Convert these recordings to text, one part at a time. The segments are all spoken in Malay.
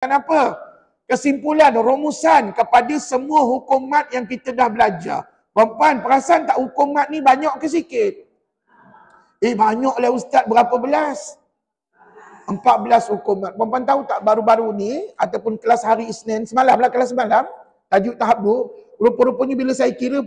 Kenapa? Kesimpulan, rumusan kepada semua hukum mat yang kita dah belajar. Puan-puan, perasan tak hukum mat ni banyak ke sikit? Banyaklah ustaz, berapa belas? 14 hukum mat. Puan-puan tahu tak baru-baru ni, ataupun kelas hari Isnin, semalam lah kelas semalam, tajuk tahap 2, rupa-rupanya bila saya kira,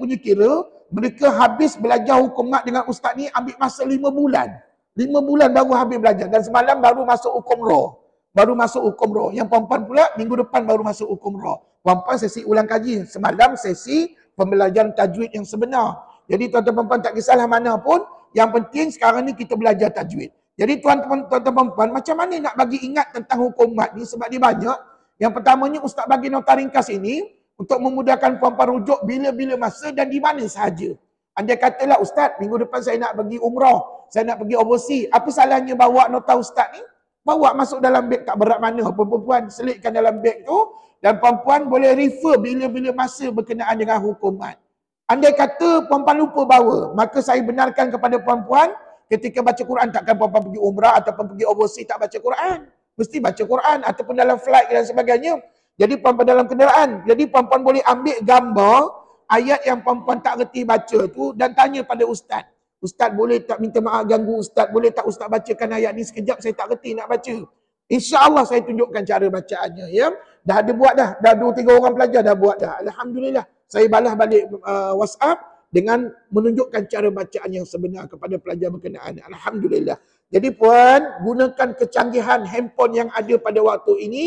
mereka habis belajar hukum mat dengan ustaz ni ambil masa 5 bulan. 5 bulan baru habis belajar. Dan semalam baru masuk hukum roh. Baru masuk hukum roh. Yang perempuan pula minggu depan baru masuk hukum roh. Perempuan sesi ulang kaji. Semalam sesi pembelajaran tajwid yang sebenar. Jadi tuan-tuan perempuan tak kisahlah mana pun. Yang penting sekarang ni kita belajar tajwid. Jadi tuan-tuan perempuan macam mana nak bagi ingat tentang hukum mat ni sebab dia banyak. Yang pertamanya ustaz bagi nota ringkas ini untuk memudahkan puan-puan rujuk bila-bila masa dan di mana sahaja. Andai katalah ustaz minggu depan saya nak pergi umrah, saya nak pergi overseas. Apa salahnya bawa nota ustaz ni? Bawa masuk dalam beg, tak berat mana. Perempuan selitkan dalam beg tu dan perempuan boleh refer bila-bila masa berkenaan dengan hukum mat. Andai kata perempuan lupa bawa, maka saya benarkan kepada perempuan ketika baca Quran, takkan perempuan pergi umrah ataupun pergi overseas tak baca Quran. Mesti baca Quran ataupun dalam flight dan sebagainya. Jadi perempuan dalam kenderaan. Jadi perempuan boleh ambil gambar ayat yang perempuan tak reti baca tu dan tanya pada ustaz. Ustaz boleh tak minta maaf ganggu ustaz? Boleh tak ustaz bacakan ayat ni sekejap, saya tak reti nak baca. InsyaAllah saya tunjukkan cara bacaannya. Ya? Dah ada buat dah. Dah 2-3 orang pelajar dah buat dah. Alhamdulillah. Saya balas balik WhatsApp dengan menunjukkan cara bacaan yang sebenar kepada pelajar berkenaan. Alhamdulillah. Jadi puan, gunakan kecanggihan handphone yang ada pada waktu ini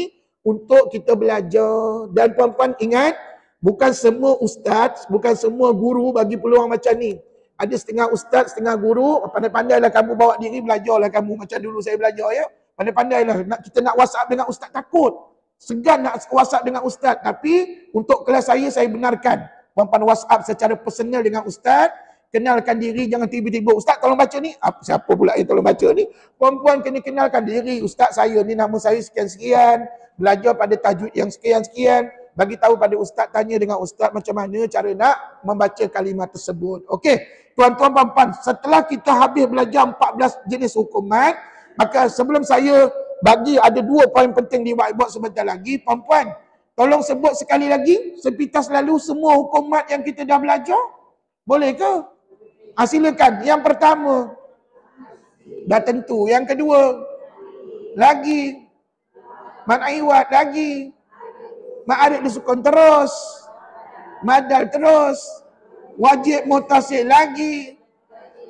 untuk kita belajar. Dan puan-puan ingat, bukan semua ustaz, bukan semua guru bagi peluang macam ni. Ada setengah ustaz, setengah guru, pandai-pandailah kamu bawa diri, belajarlah kamu macam dulu saya belajar ya. Pandai-pandailah, kita nak WhatsApp dengan ustaz takut. Segan nak WhatsApp dengan ustaz. Tapi untuk kelas saya benarkan. Puan-puan WhatsApp secara personal dengan ustaz, kenalkan diri, jangan tiba-tiba, ustaz tolong baca ni. Siapa pula yang tolong baca ni? Puan-puan kena kenalkan diri, ustaz saya ni nama saya sekian-sekian, belajar pada tajwid yang sekian-sekian. Bagi tahu pada ustaz, tanya dengan ustaz macam mana cara nak membaca kalimah tersebut. Okey, tuan-tuan puan-puan, setelah kita habis belajar 14 jenis hukum mat, maka sebelum saya bagi ada 2 poin penting di whiteboard sebentar lagi, puan-puan, tolong sebut sekali lagi sepintas lalu semua hukum mat yang kita dah belajar. Boleh ke? Silakan. Yang pertama, dah tentu. Yang kedua, lagi. Mad iwad lagi. Ma'arif disukun terus. Madal terus. Wajib mutasil lagi.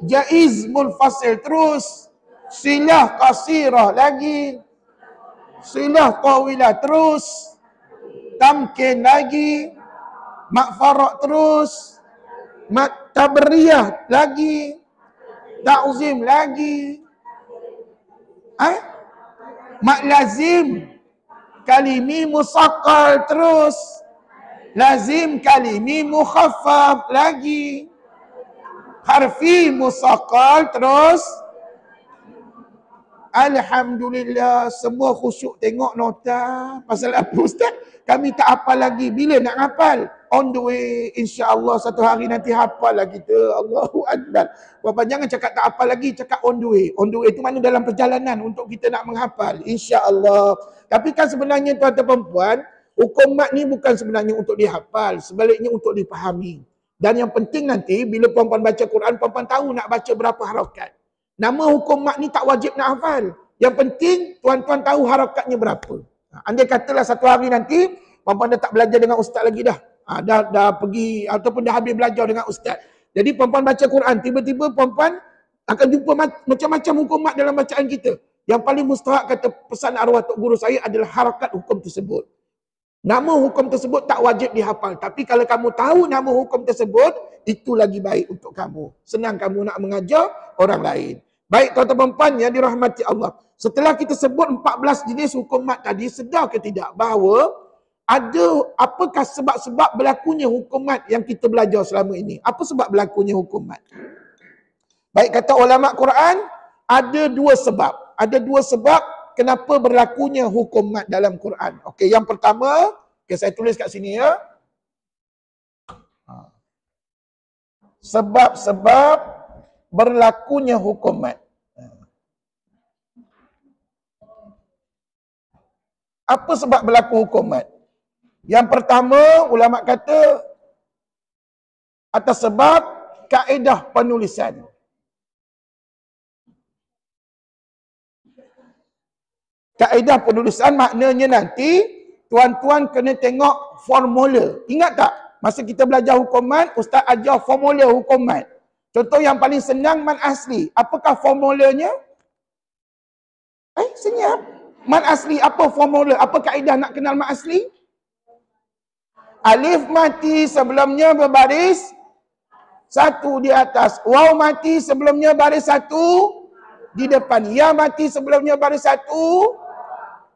Jaiz munfasil terus. Silah qasirah lagi. Silah tawilah terus. Tamkin lagi. Makfarak terus. Mat tabriyah lagi. Ta'zim lagi. Mat lazim. Kalimi musaqqal terus. Lazim kalimi mukhaffaf lagi. Harfi musaqqal terus. Alhamdulillah, semua khusyuk tengok nota. Pasal apa ustaz? Kami tak hafal lagi. Bila nak hafal? On the way. InsyaAllah satu hari nanti hafal lah kita. Allahu Akbar. Bapak jangan cakap tak hafal lagi, cakap on the way. On the way itu mana dalam perjalanan untuk kita nak menghafal. InsyaAllah. Tapi kan sebenarnya tuan-tuan perempuan, hukum mat ni bukan sebenarnya untuk dihafal. Sebaliknya untuk dipahami. Dan yang penting nanti, bila perempuan baca Quran, perempuan tahu nak baca berapa harakat. Nama hukum mat ni tak wajib nak hafal. Yang penting tuan-tuan tahu harakatnya berapa. Andai katalah satu hari nanti perempuan dah tak belajar dengan ustaz lagi dah. Dah pergi ataupun dah habis belajar dengan ustaz. Jadi perempuan baca Quran, tiba-tiba perempuan akan jumpa macam-macam hukum mat dalam bacaan kita. Yang paling mustahak kata pesan arwah tok guru saya adalah harakat hukum tersebut. Nama hukum tersebut tak wajib dihafal. Tapi kalau kamu tahu nama hukum tersebut, itu lagi baik untuk kamu. Senang kamu nak mengajar orang lain. Baik tuan-tuan perempuan yang dirahmati Allah. Setelah kita sebut 14 jenis hukum mat tadi, sedar ke tidak bahawa ada apakah sebab-sebab berlakunya hukum mat yang kita belajar selama ini? Apa sebab berlakunya hukum mat? Baik kata ulama Quran, ada 2 sebab. Ada 2 sebab kenapa berlakunya hukum mat dalam Quran. Okey, yang pertama, saya tulis kat sini ya. Sebab-sebab berlakunya hukum mat. Apa sebab berlaku hukum mat? Yang pertama, ulama kata atas sebab kaedah penulisan. Kaedah penulisan maknanya nanti tuan-tuan kena tengok formula. Ingat tak? Masa kita belajar hukum mat, ustaz ajar formula hukum mat. Contoh yang paling senang mat asli. Apakah formulanya? Senyap. Mat asli apa formula? Apa kaedah nak kenal mat asli? Alif mati sebelumnya berbaris satu di atas. Waw mati sebelumnya baris satu di depan. Ya mati sebelumnya baris satu.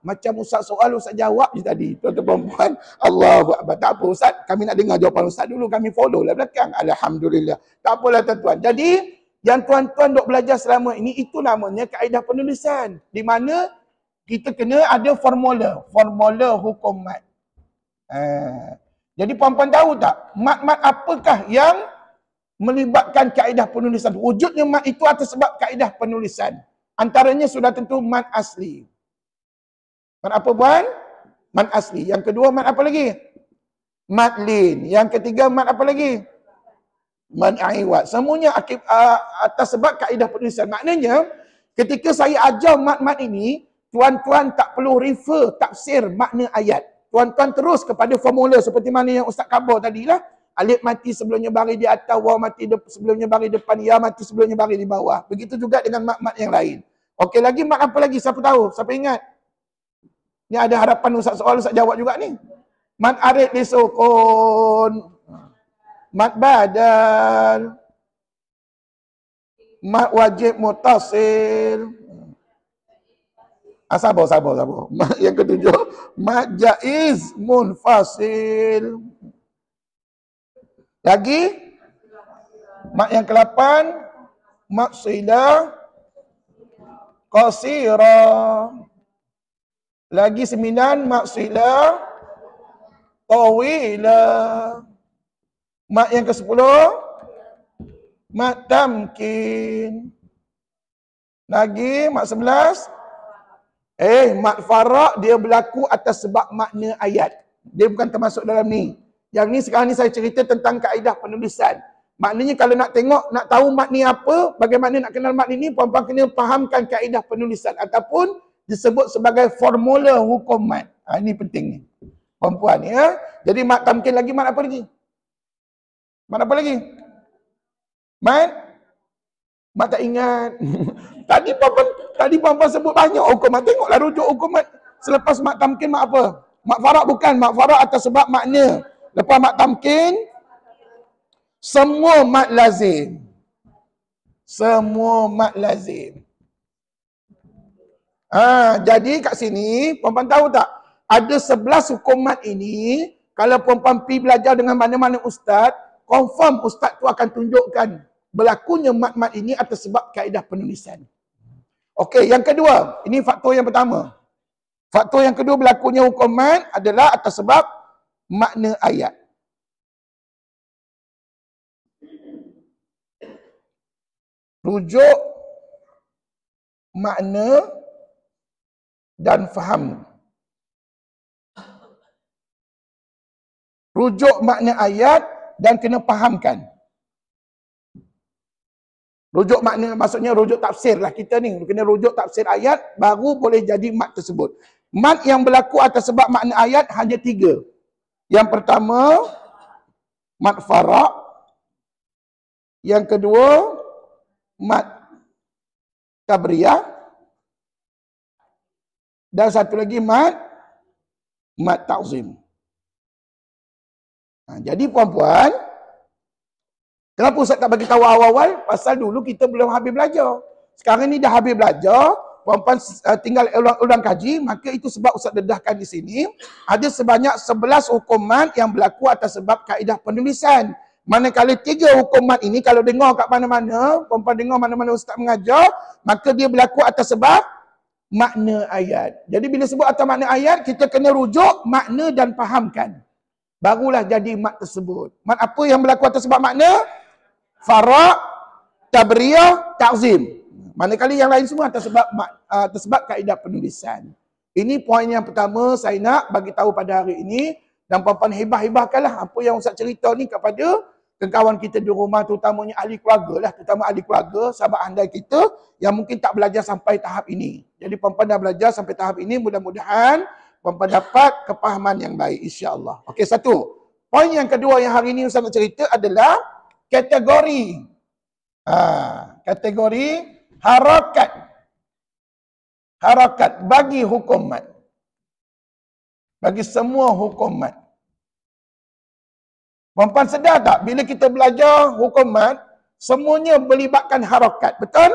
Macam ustaz soal, ustaz jawab je tadi. Tuan-tuan perempuan, Allahu Akbar. Tak apa ustaz, kami nak dengar jawapan ustaz dulu. Kami follow lah belakang. Alhamdulillah. Tak apalah tuan-tuan. Jadi, yang tuan-tuan duk belajar selama ini, itu namanya kaedah penulisan. Di mana kita kena ada formula. Formula hukum mat. Jadi puan-puan tahu tak, mat-mat apakah yang melibatkan kaedah penulisan? Wujudnya mat itu atas sebab kaedah penulisan. Antaranya sudah tentu mat asli. Mat apa puan? Mat asli. Yang kedua mat apa lagi? Mat lin. Yang ketiga mat apa lagi? Mat aiwat. Semuanya atas sebab kaedah penulisan. Maknanya ketika saya ajar mat-mat ini, tuan-tuan tak perlu refer tafsir makna ayat. Tuan-tuan terus kepada formula seperti mana yang Ustaz khabar tadilah. Alif mati sebelumnya baris di atas, waw mati sebelumnya baris depan, ya mati sebelumnya baris di bawah. Begitu juga dengan mat-mat yang lain. Okey, lagi mat apa lagi? Siapa tahu? Siapa ingat? Ni ada harapan Ustaz soal, Ustaz jawab juga ni. Mat arid disukun. Mat badal. Mat wajib mutasil. Sabar. Yang ketujuh, mat jaiz munfasil. Lagi, mat yang ke-8, mat silah qasira. Lagi 9, mat silah tawila. Mat yang ke-10, mat tamkin. Lagi, mat 11, mat farak dia berlaku atas sebab makna ayat. Dia bukan termasuk dalam ni. Yang ni sekarang ni saya cerita tentang kaedah penulisan. Maknanya kalau nak tengok, nak tahu mat ni apa, bagaimana nak kenal mat ni, puan-puan kena fahamkan kaedah penulisan. Ataupun disebut sebagai formula hukum mat. Ini penting ni. Puan-puan ya. Jadi mat tamkin lagi, mat apa lagi? Mat apa lagi? Mat tak ingat. Tadi puan-puan sebut banyak hukum mat. Tengoklah rujuk hukum mat. Selepas mat tamkin mat apa? Mat farak bukan. Mat farak atas sebab makna. Lepas mat tamkin, semua mat lazim. Semua mat lazim. Jadi kat sini, puan-puan tahu tak? Ada 11 hukum mat ini, kalau puan-puan pergi belajar dengan mana-mana ustaz, confirm ustaz tu akan tunjukkan berlakunya mat-mat ini atas sebab kaedah penulisan. Okey, yang kedua, ini faktor yang pertama. Faktor yang kedua berlakunya hukum mat adalah atas sebab makna ayat. Rujuk, makna dan faham. Rujuk makna ayat dan kena fahamkan. Rujuk makna maksudnya rujuk tafsir lah kita ni. Kena rujuk tafsir ayat baru boleh jadi mat tersebut. Mat yang berlaku atas sebab makna ayat hanya 3. Yang pertama, mat farak. Yang kedua, mat tabriyah. Dan satu lagi mat ta'zim. Jadi puan-puan, kenapa Ustaz tak bagi tahu awal-awal? Pasal dulu kita belum habis belajar. Sekarang ni dah habis belajar, puan-puan tinggal ulang kaji, maka itu sebab Ustaz dedahkan di sini. Ada sebanyak 11 hukuman yang berlaku atas sebab kaedah penulisan. Manakala 3 hukuman ini, kalau dengar kat mana-mana, puan-puan dengar mana-mana Ustaz mengajar, maka dia berlaku atas sebab makna ayat. Jadi bila sebut atas makna ayat, kita kena rujuk makna dan fahamkan. Barulah jadi mat tersebut. Mat apa yang berlaku atas sebab makna? Farak, tabriyah, ta'zim. Manakala yang lain semua atas sebab kaedah penulisan. Ini poin yang pertama saya nak bagi tahu pada hari ini. Dan puan-puan hebah-hebahkanlah apa yang Ustaz cerita ni kepada kawan kita di rumah, terutamanya ahli keluarga lah, terutama ahli keluarga, sahabat andai kita yang mungkin tak belajar sampai tahap ini. Jadi puan-puan dah belajar sampai tahap ini, mudah-mudahan puan-puan dapat kepahaman yang baik, insya-Allah. Okey, satu. Poin yang kedua yang hari ini Ustaz nak cerita adalah kategori. Kategori harakat. Harakat bagi hukum mat. Bagi semua hukum mat. Puan-puan sedar tak bila kita belajar hukum mat, semuanya melibatkan harakat, betul?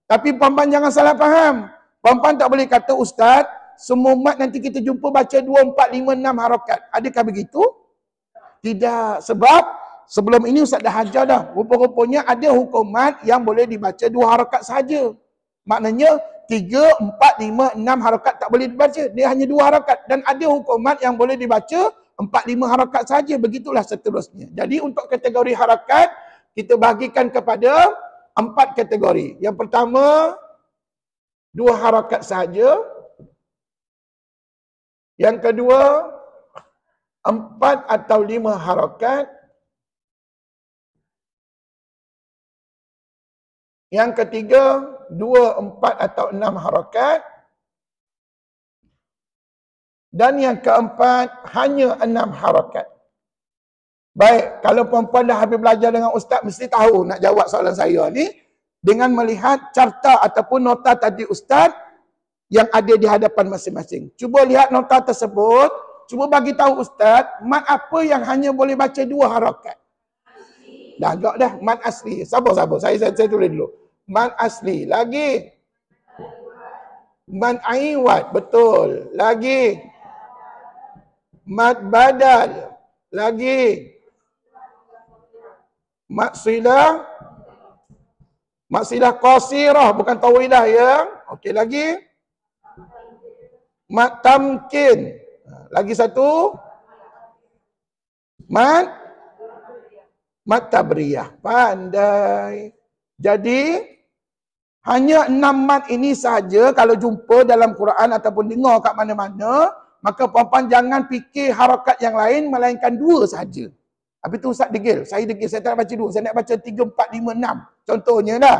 Tapi puan-puan jangan salah faham. Puan-puan tak boleh kata, Ustaz, semua mat nanti kita jumpa baca 2, 4, 5, 6 harakat. Adakah begitu? Tidak. Sebab sebelum ini Ustaz dah ajar dah. Rupa-rupanya ada hukum mat yang boleh dibaca 2 harakat sahaja. Maknanya 3, 4, 5, 6 harakat tak boleh dibaca. Dia hanya 2 harakat. Dan ada hukumat yang boleh dibaca 4, 5 harakat saja. Begitulah seterusnya. Jadi untuk kategori harakat, kita bahagikan kepada 4 kategori. Yang pertama, 2 harakat saja. Yang kedua, 4 atau 5 harakat. Yang ketiga, 2, 4 atau 6 harakat. Dan yang keempat, hanya 6 harakat. Baik, kalau puan-puan dah habis belajar dengan Ustaz, mesti tahu nak jawab soalan saya ni. Dengan melihat carta ataupun nota tadi Ustaz yang ada di hadapan masing-masing. Cuba lihat nota tersebut. Cuba bagi tahu Ustaz, mat apa yang hanya boleh baca 2 harakat? Dah agak dah, mat asli. Sabar. Saya tulis dulu. Mat asli. Lagi. Mat aiwat. Betul. Lagi. Mat badal. Lagi. Mat silah. Mat silah qasirah. Bukan tawilah ya. Okey, lagi. Mat tamkin. Lagi satu. Mat tabriyah. Pandai. Jadi, hanya 6 mat ini saja kalau jumpa dalam Quran ataupun dengar kat mana-mana, maka puan-puan jangan fikir harakat yang lain melainkan 2 saja. Habis tu Ustaz degil. Saya degil, saya tak nak baca 2. Saya nak baca 3, 4, 5, 6. Contohnya dah.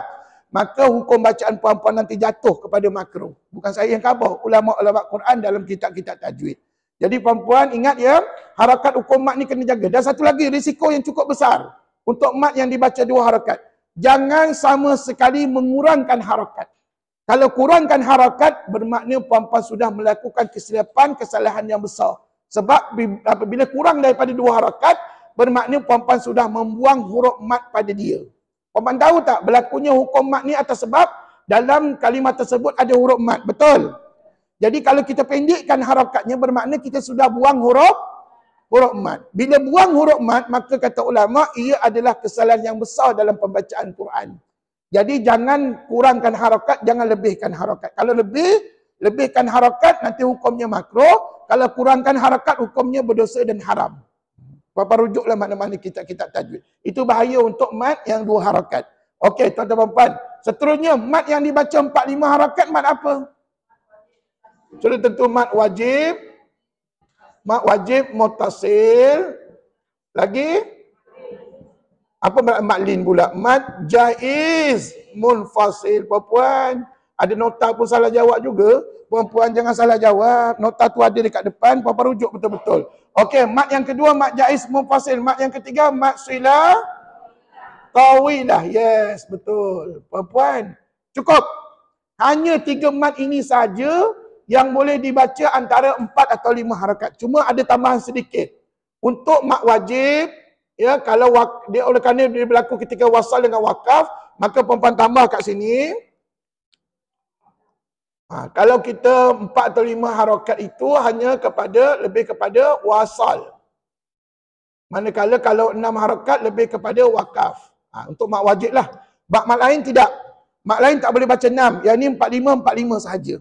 Maka hukum bacaan puan-puan nanti jatuh kepada makruh. Bukan saya yang khabar. Ulama-ulama Quran dalam kitab-kitab tajwid. Jadi puan-puan ingat ya, harakat hukum mat ni kena jaga. Dan satu lagi, risiko yang cukup besar untuk mat yang dibaca 2 harakat. Jangan sama sekali mengurangkan harakat. Kalau kurangkan harakat, bermakna puan-puan sudah melakukan kesilapan, kesalahan yang besar. Sebab apabila kurang daripada 2 harakat, bermakna puan-puan sudah membuang huruf mat pada dia. Puan-puan tahu tak berlakunya hukum mat ni atas sebab dalam kalimat tersebut ada huruf mat. Betul? Jadi kalau kita pendekkan harakatnya, bermakna kita sudah buang huruf mat. Bila buang huruf mat, maka kata ulama, ia adalah kesalahan yang besar dalam pembacaan Quran. Jadi jangan kurangkan harakat, jangan lebihkan harakat. Kalau lebihkan harakat, nanti hukumnya makruh. Kalau kurangkan harakat, hukumnya berdosa dan haram. Bapa rujuklah mana-mana kitab-kitab tajwid. Itu bahaya untuk mat yang 2 harakat. Okey, tuan-tuan dan puan. Seterusnya, mat yang dibaca 4, 5 harakat, mat apa? Sudah tentu mat wajib. Mat wajib muttasil. Lagi? Apa mat lin pula? Mat jaiz munfasil. Puan-puan, ada nota pun salah jawab juga. Puan-puan jangan salah jawab. Nota tu ada dekat depan, puan-puan rujuk betul-betul. Okey, mat yang kedua mat jaiz munfasil. Mat yang ketiga mat silah tawilah. Yes, betul. Puan-puan, cukup. Hanya 3 mat ini saja yang boleh dibaca antara 4 atau 5 harakat. Cuma ada tambahan sedikit. Untuk mat wajib, ya, kalau dia oleh kerana dia berlaku ketika wasal dengan wakaf, maka puan-puan tambah kat sini. Kalau kita 4 atau 5 harakat itu hanya lebih kepada wasal. Manakala kalau 6 harakat lebih kepada wakaf. Untuk mat wajib lah. Mat lain tidak. Mat lain tak boleh baca 6. Yang ni 45 sahaja.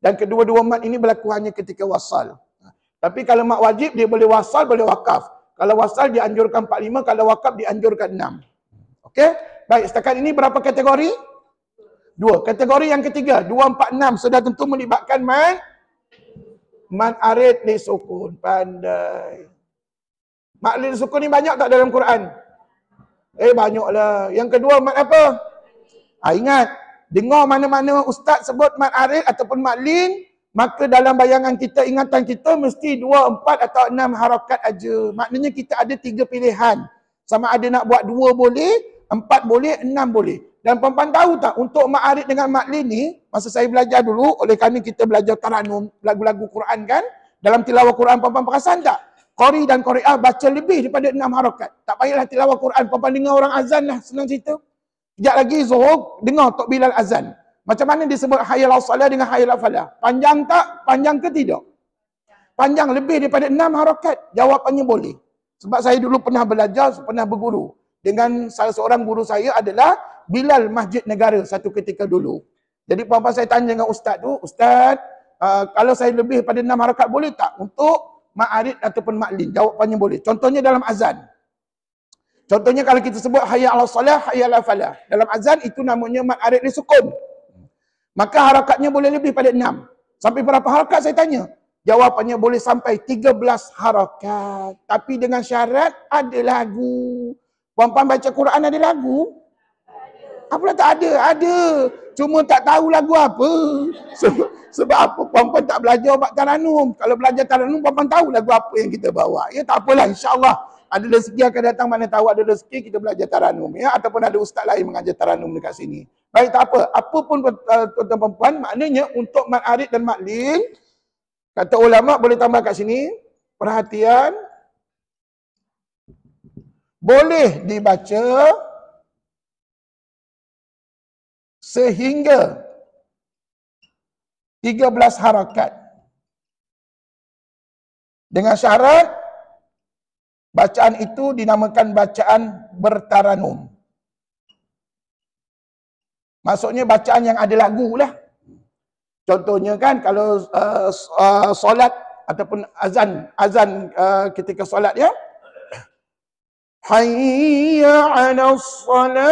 Dan kedua-dua mat ini berlaku hanya ketika wasal. Tapi kalau mat wajib, dia boleh wasal, boleh wakaf. Kalau wasal dianjurkan 45, kalau wakaf dianjurkan 6. Okey? Baik, setakat ini berapa kategori? 2. Kategori yang ketiga, 2, 4, 6 sudah tentu melibatkan mat Mad arid li sukun. Pandai. Mad arid li sukun ni banyak tak dalam Quran? Banyaklah. Yang kedua mad apa? Ingat. Dengar mana-mana ustaz sebut mad arid ataupun mad lin, maka dalam bayangan kita, ingatan kita mesti 2, 4 atau 6 harakat aja. Maknanya kita ada 3 pilihan. Sama ada nak buat 2 boleh, 4 boleh, 6 boleh. Dan puan-puan tahu tak, untuk mad arid dengan mad lin ni, masa saya belajar dulu, oleh kerana kita belajar taranum, lagu-lagu Quran kan, dalam tilawah Quran puan-puan perasan tak? Qari dan qari'ah baca lebih daripada 6 harakat. Tak payahlah tilawah Quran, puan-puan dengar orang azan lah, senang cerita. Sekejap lagi Zuhur, dengar Tok Bilal azan. Macam mana disebut hayal al-salah dengan hayal al-falah? Panjang tak? Panjang ke tidak? Panjang lebih daripada 6 harakat. Jawapannya boleh. Sebab saya dulu pernah belajar, pernah berguru. Dengan salah seorang guru saya adalah Bilal Masjid Negara satu ketika dulu. Jadi puan-puan saya tanya dengan ustaz tu, Ustaz, kalau saya lebih daripada 6 harakat boleh tak? Untuk mad arid ataupun mad lin? Jawapannya boleh. Contohnya dalam azan. Contohnya kalau kita sebut hayya 'alas salah, hayya 'alal falah. Dalam azan itu namanya mad arid li sukun. Maka harakatnya boleh lebih pada 6. Sampai berapa harakat saya tanya? Jawapannya boleh sampai 13 harakat. Tapi dengan syarat ada lagu. Puan-puan baca Quran ada lagu? Apalah tak ada? Ada. Cuma tak tahu lagu apa. Sebab apa? Puan-puan tak belajar bab taranum. Kalau belajar taranum, puan-puan tahu lagu apa yang kita bawa. Ya tak apalah, insya-Allah. Ada rezeki akan datang, mana tahu ada rezeki kita belajar taranum, ya, ataupun ada ustaz lain mengajar taranum dekat sini. Baik, tak apa. Apapun tuan-tuan puan-puan, maknanya untuk mad arid dan mad lin, kata ulama boleh tambah kat sini, perhatian, boleh dibaca sehingga 13 harakat. Dengan syarat bacaan itu dinamakan bacaan bertaranum. Maksudnya bacaan yang ada lagu lah. Contohnya kan kalau solat ataupun azan ketika solat ya. Hayya 'alas salat.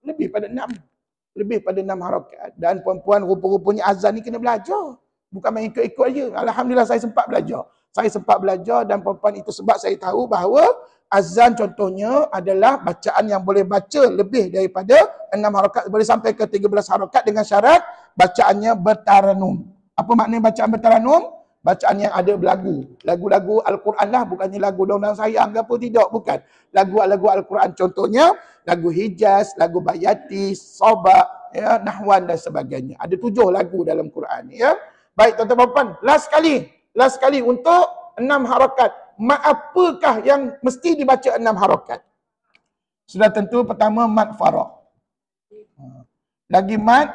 Lebih pada 6. Lebih pada 6 harakat. Dan puan-puan rupa-rupanya azan ni kena belajar. Bukan main ikut-ikut aja. Alhamdulillah saya sempat belajar. Saya sempat belajar dan puan-puan itu sebab saya tahu bahawa azan contohnya adalah bacaan yang boleh baca lebih daripada 6 harakat. Boleh sampai ke 13 harakat dengan syarat bacaannya bertaranum. Apa maknanya bacaan bertaranum? Bacaan yang ada berlagu. Lagu-lagu Al-Quran lah, bukannya lagu daun-daun sayang ke apa, tidak, bukan. Lagu-lagu Al-Quran contohnya, lagu Hijaz, lagu Bayati, Sabak, ya, Nahwan dan sebagainya. Ada 7 lagu dalam Quran. Ya. Baik tuan-tuan dan puan, last kali untuk 6 harakat. Mad apakah yang mesti dibaca 6 harakat? Sudah tentu pertama mad farah. Lagi mad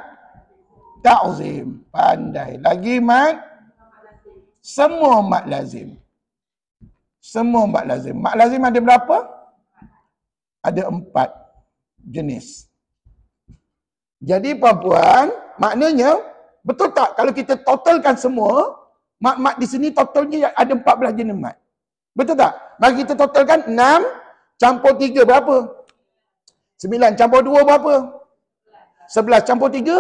ta'zim, pandai. Lagi mad semua mad lazim. Semua mad lazim. Mad lazim ada berapa? Ada 4 jenis. Jadi puan-puan, maknanya, betul tak kalau kita totalkan semua, mad-mad di sini totalnya ada 14 jenis mad. Betul tak? Mari kita totalkan 6 campur 3 berapa? 9 campur 2 berapa? 11 campur 3?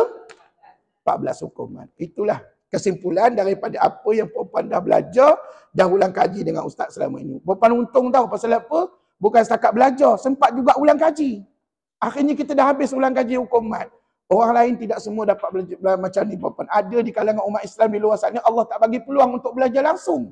14 hukum mad. Itulah kesimpulan daripada apa yang puan-puan dah belajar, dah ulang kaji dengan ustaz selama ini. Puan-puan untung tahu pasal apa? Bukan setakat belajar, sempat juga ulang kaji. Akhirnya kita dah habis ulang kaji hukum mad. Orang lain tidak semua dapat belajar macam ni puan-puan. Ada di kalangan umat Islam di luar sana, Allah tak bagi peluang untuk belajar langsung.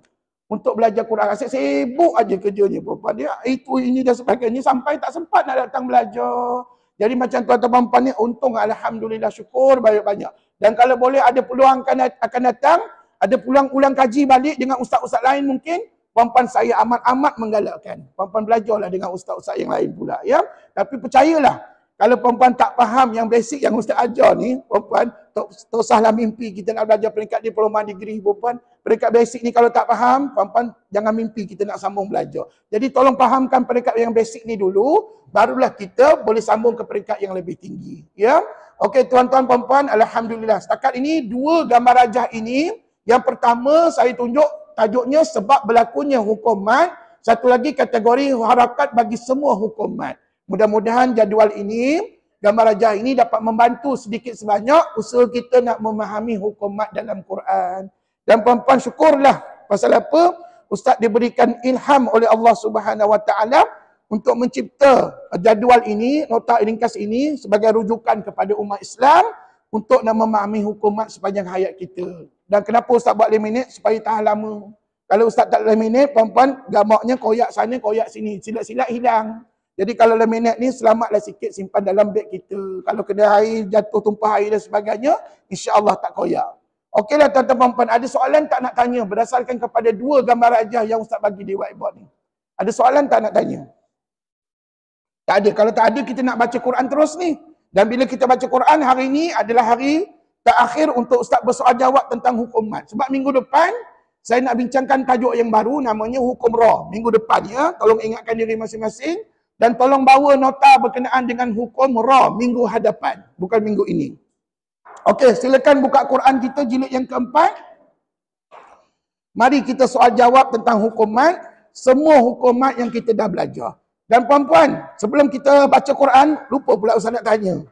Untuk belajar Quran. Asyik sibuk aja kerjanya puan-puan. Dia itu, ini dan sebagainya sampai tak sempat nak datang belajar. Jadi macam tuan-tuan puan-puan ni untung, alhamdulillah, syukur banyak-banyak. Dan kalau boleh ada peluang akan datang, ada peluang ulang kaji balik dengan ustaz-ustaz lain mungkin, puan-puan saya amat-amat menggalakkan. Puan-puan belajarlah dengan ustaz-ustaz yang lain pula. Ya? Tapi percayalah, kalau puan-puan tak faham yang basic yang ustaz ajar ni, puan-puan, tak usahlah mimpi kita nak belajar peringkat diploma, degree, puan-puan. Peringkat basic ni kalau tak faham, puan-puan jangan mimpi kita nak sambung belajar. Jadi tolong fahamkan peringkat yang basic ni dulu, barulah kita boleh sambung ke peringkat yang lebih tinggi. Ya? Okey tuan-tuan, puan-puan, alhamdulillah. Setakat ini 2 gambar rajah ini. Yang pertama saya tunjuk tajuknya sebab berlakunya hukum mad. Satu lagi kategori harakat bagi semua hukum mad. Mudah-mudahan jadual ini, gambar rajah ini dapat membantu sedikit sebanyak usaha kita nak memahami hukum mat dalam Quran. Dan puan-puan syukurlah. Pasal apa? Ustaz diberikan ilham oleh Allah Subhanahu Wa Taala untuk mencipta jadual ini, nota ringkas ini sebagai rujukan kepada umat Islam untuk nak memahami hukum mat sepanjang hayat kita. Dan kenapa Ustaz buat 5 minit? Supaya tahan lama. Kalau Ustaz tak 5 minit, puan-puan gambarnya koyak sana, koyak sini. Silat-silat hilang. Jadi kalau 5 minit ni selamatlah sikit, simpan dalam beg kita. Kalau kena air, jatuh tumpah air dan sebagainya, insya-Allah tak koyak. Okeylah tuan-tuan puan-puan, ada soalan tak nak tanya berdasarkan kepada 2 gambar rajah yang Ustaz bagi di whiteboard ni? Ada soalan tak nak tanya? Tak ada. Kalau tak ada, kita nak baca Quran terus ni. Dan bila kita baca Quran, hari ni adalah hari terakhir untuk Ustaz bersoal jawab tentang hukum mat. Sebab minggu depan, saya nak bincangkan tajuk yang baru namanya hukum roh. Minggu depan ya, tolong ingatkan diri masing-masing. Dan tolong bawa nota berkenaan dengan hukum roh minggu hadapan. Bukan minggu ini. Okey, silakan buka Quran kita jilid yang keempat. Mari kita soal jawab tentang hukum mat. Semua hukum mat yang kita dah belajar. Dan puan-puan, sebelum kita baca Quran, lupa pula Ustaz nak tanya.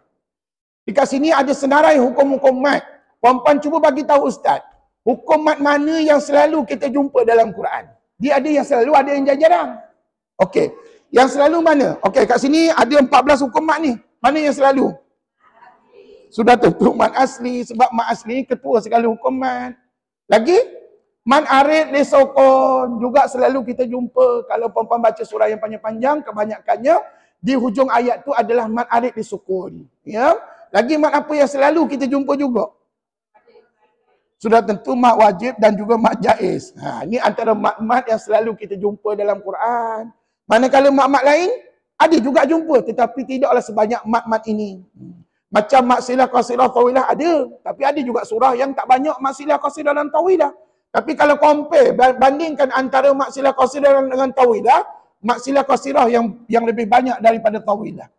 Dekat sini ada senarai hukum-hukum mat. Puan-puan cuba bagi tahu Ustaz. Hukum mat mana yang selalu kita jumpa dalam Quran? Dia ada yang selalu, ada yang jarang. Okey. Yang selalu mana? Okey, kat sini ada 14 hukum mat ni. Mana yang selalu? Sudah tentu mat asli. Sebab mat asli ni ketua segala hukum mat. Lagi? Mat arid li sukun. Juga selalu kita jumpa. Kalau puan-puan baca surah yang panjang-panjang, kebanyakannya di hujung ayat tu adalah mat arid li sukun. Ya? Lagi mat apa yang selalu kita jumpa juga? Sudah tentu mat wajib dan juga mat jaiz. Ini antara mat-mat yang selalu kita jumpa dalam Quran. Manakala mat-mat lain, ada juga jumpa. Tetapi tidaklah sebanyak mat-mat ini. Macam mat silah, qasidah, tawilah ada. Tapi ada juga surah yang tak banyak mat silah, qasidah dan tawilah. Tapi kalau compare, bandingkan antara mat silah, qasidah dengan tawilah, mat silah, qasidah yang lebih banyak daripada tawilah.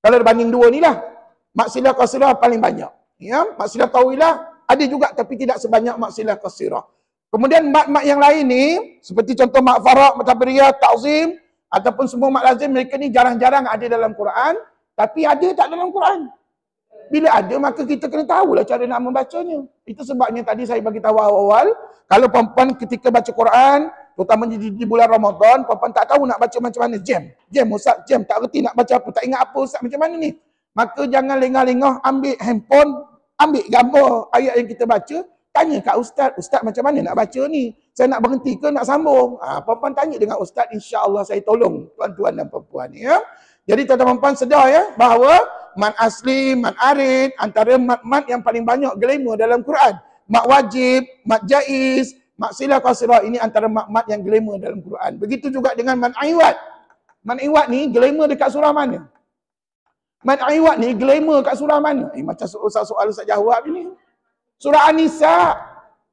Kalau banding dua ni lah, mat silah, qasidah paling banyak. Ya? Mat silah, tawilah ada juga tapi tidak sebanyak mat silah, qasidah. Kemudian mat-mat yang lain ni, seperti contoh mat faraq, mat tabriyah, ta'zim, ataupun semua mat lazim, mereka ni jarang-jarang ada dalam Quran. Tapi ada tak dalam Quran? Bila ada, maka kita kena tahulah cara nak membacanya. Itu sebabnya tadi saya bagi tahu awal-awal, kalau puan-puan ketika baca Quran, terutama di bulan Ramadan, puan-puan tak tahu nak baca macam mana. Jam Ustaz, tak reti nak baca apa, tak ingat apa Ustaz macam mana ni. Maka jangan lengah-lengah ambil handphone, ambil gambar ayat yang kita baca, tanya kat Ustaz macam mana nak baca ni? Saya nak berhenti ke nak sambung? Puan-puan tanya dengan Ustaz, insya-Allah saya tolong tuan-tuan dan puan-puan ya. Jadi tuan-tuan puan sedar ya bahawa mat asli, mat arid antara mat-mat yang paling banyak glamour dalam Quran. Mat wajib, mat jaiz, mat silah, qasidah ini antara mat-mat yang glamour dalam Quran. Begitu juga dengan mat iwad. Mat iwad ni glamour dekat surah mana? Mat iwad ni glamour kat surah mana? Macam soal Ustaz jawab ni. Surah An-Nisa.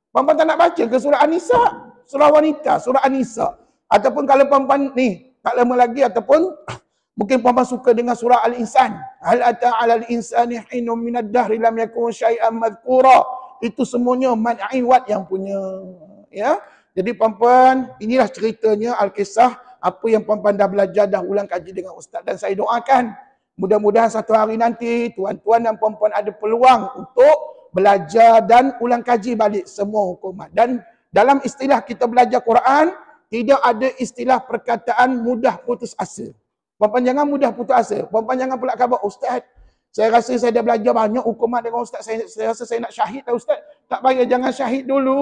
Puan-puan tak nak baca ke surah An-Nisa? Surah wanita, surah An-Nisa. Ataupun kalau puan-puan ni, tak lama lagi ataupun mungkin puan-puan suka dengan surah Al-Insan. Hal ata 'alal insani hinum minad dahri lam yakun syai'an madhkura. Itu semuanya mat iwad yang punya. Ya. Jadi puan-puan, inilah ceritanya Al-Kisah apa yang puan-puan dah belajar, dah ulang kaji dengan Ustaz. Dan saya doakan mudah-mudahan satu hari nanti tuan-tuan dan puan-puan ada peluang untuk belajar dan ulang kaji balik semua hukumat. Dan dalam istilah kita belajar Quran, tidak ada istilah perkataan mudah putus asa. Puan-puan jangan mudah putus asa. Puan-puan jangan pula khabar, Ustaz, saya rasa saya dah belajar banyak hukumat dengan Ustaz. Saya rasa saya nak syahid dah Ustaz. Tak payah, jangan syahid dulu.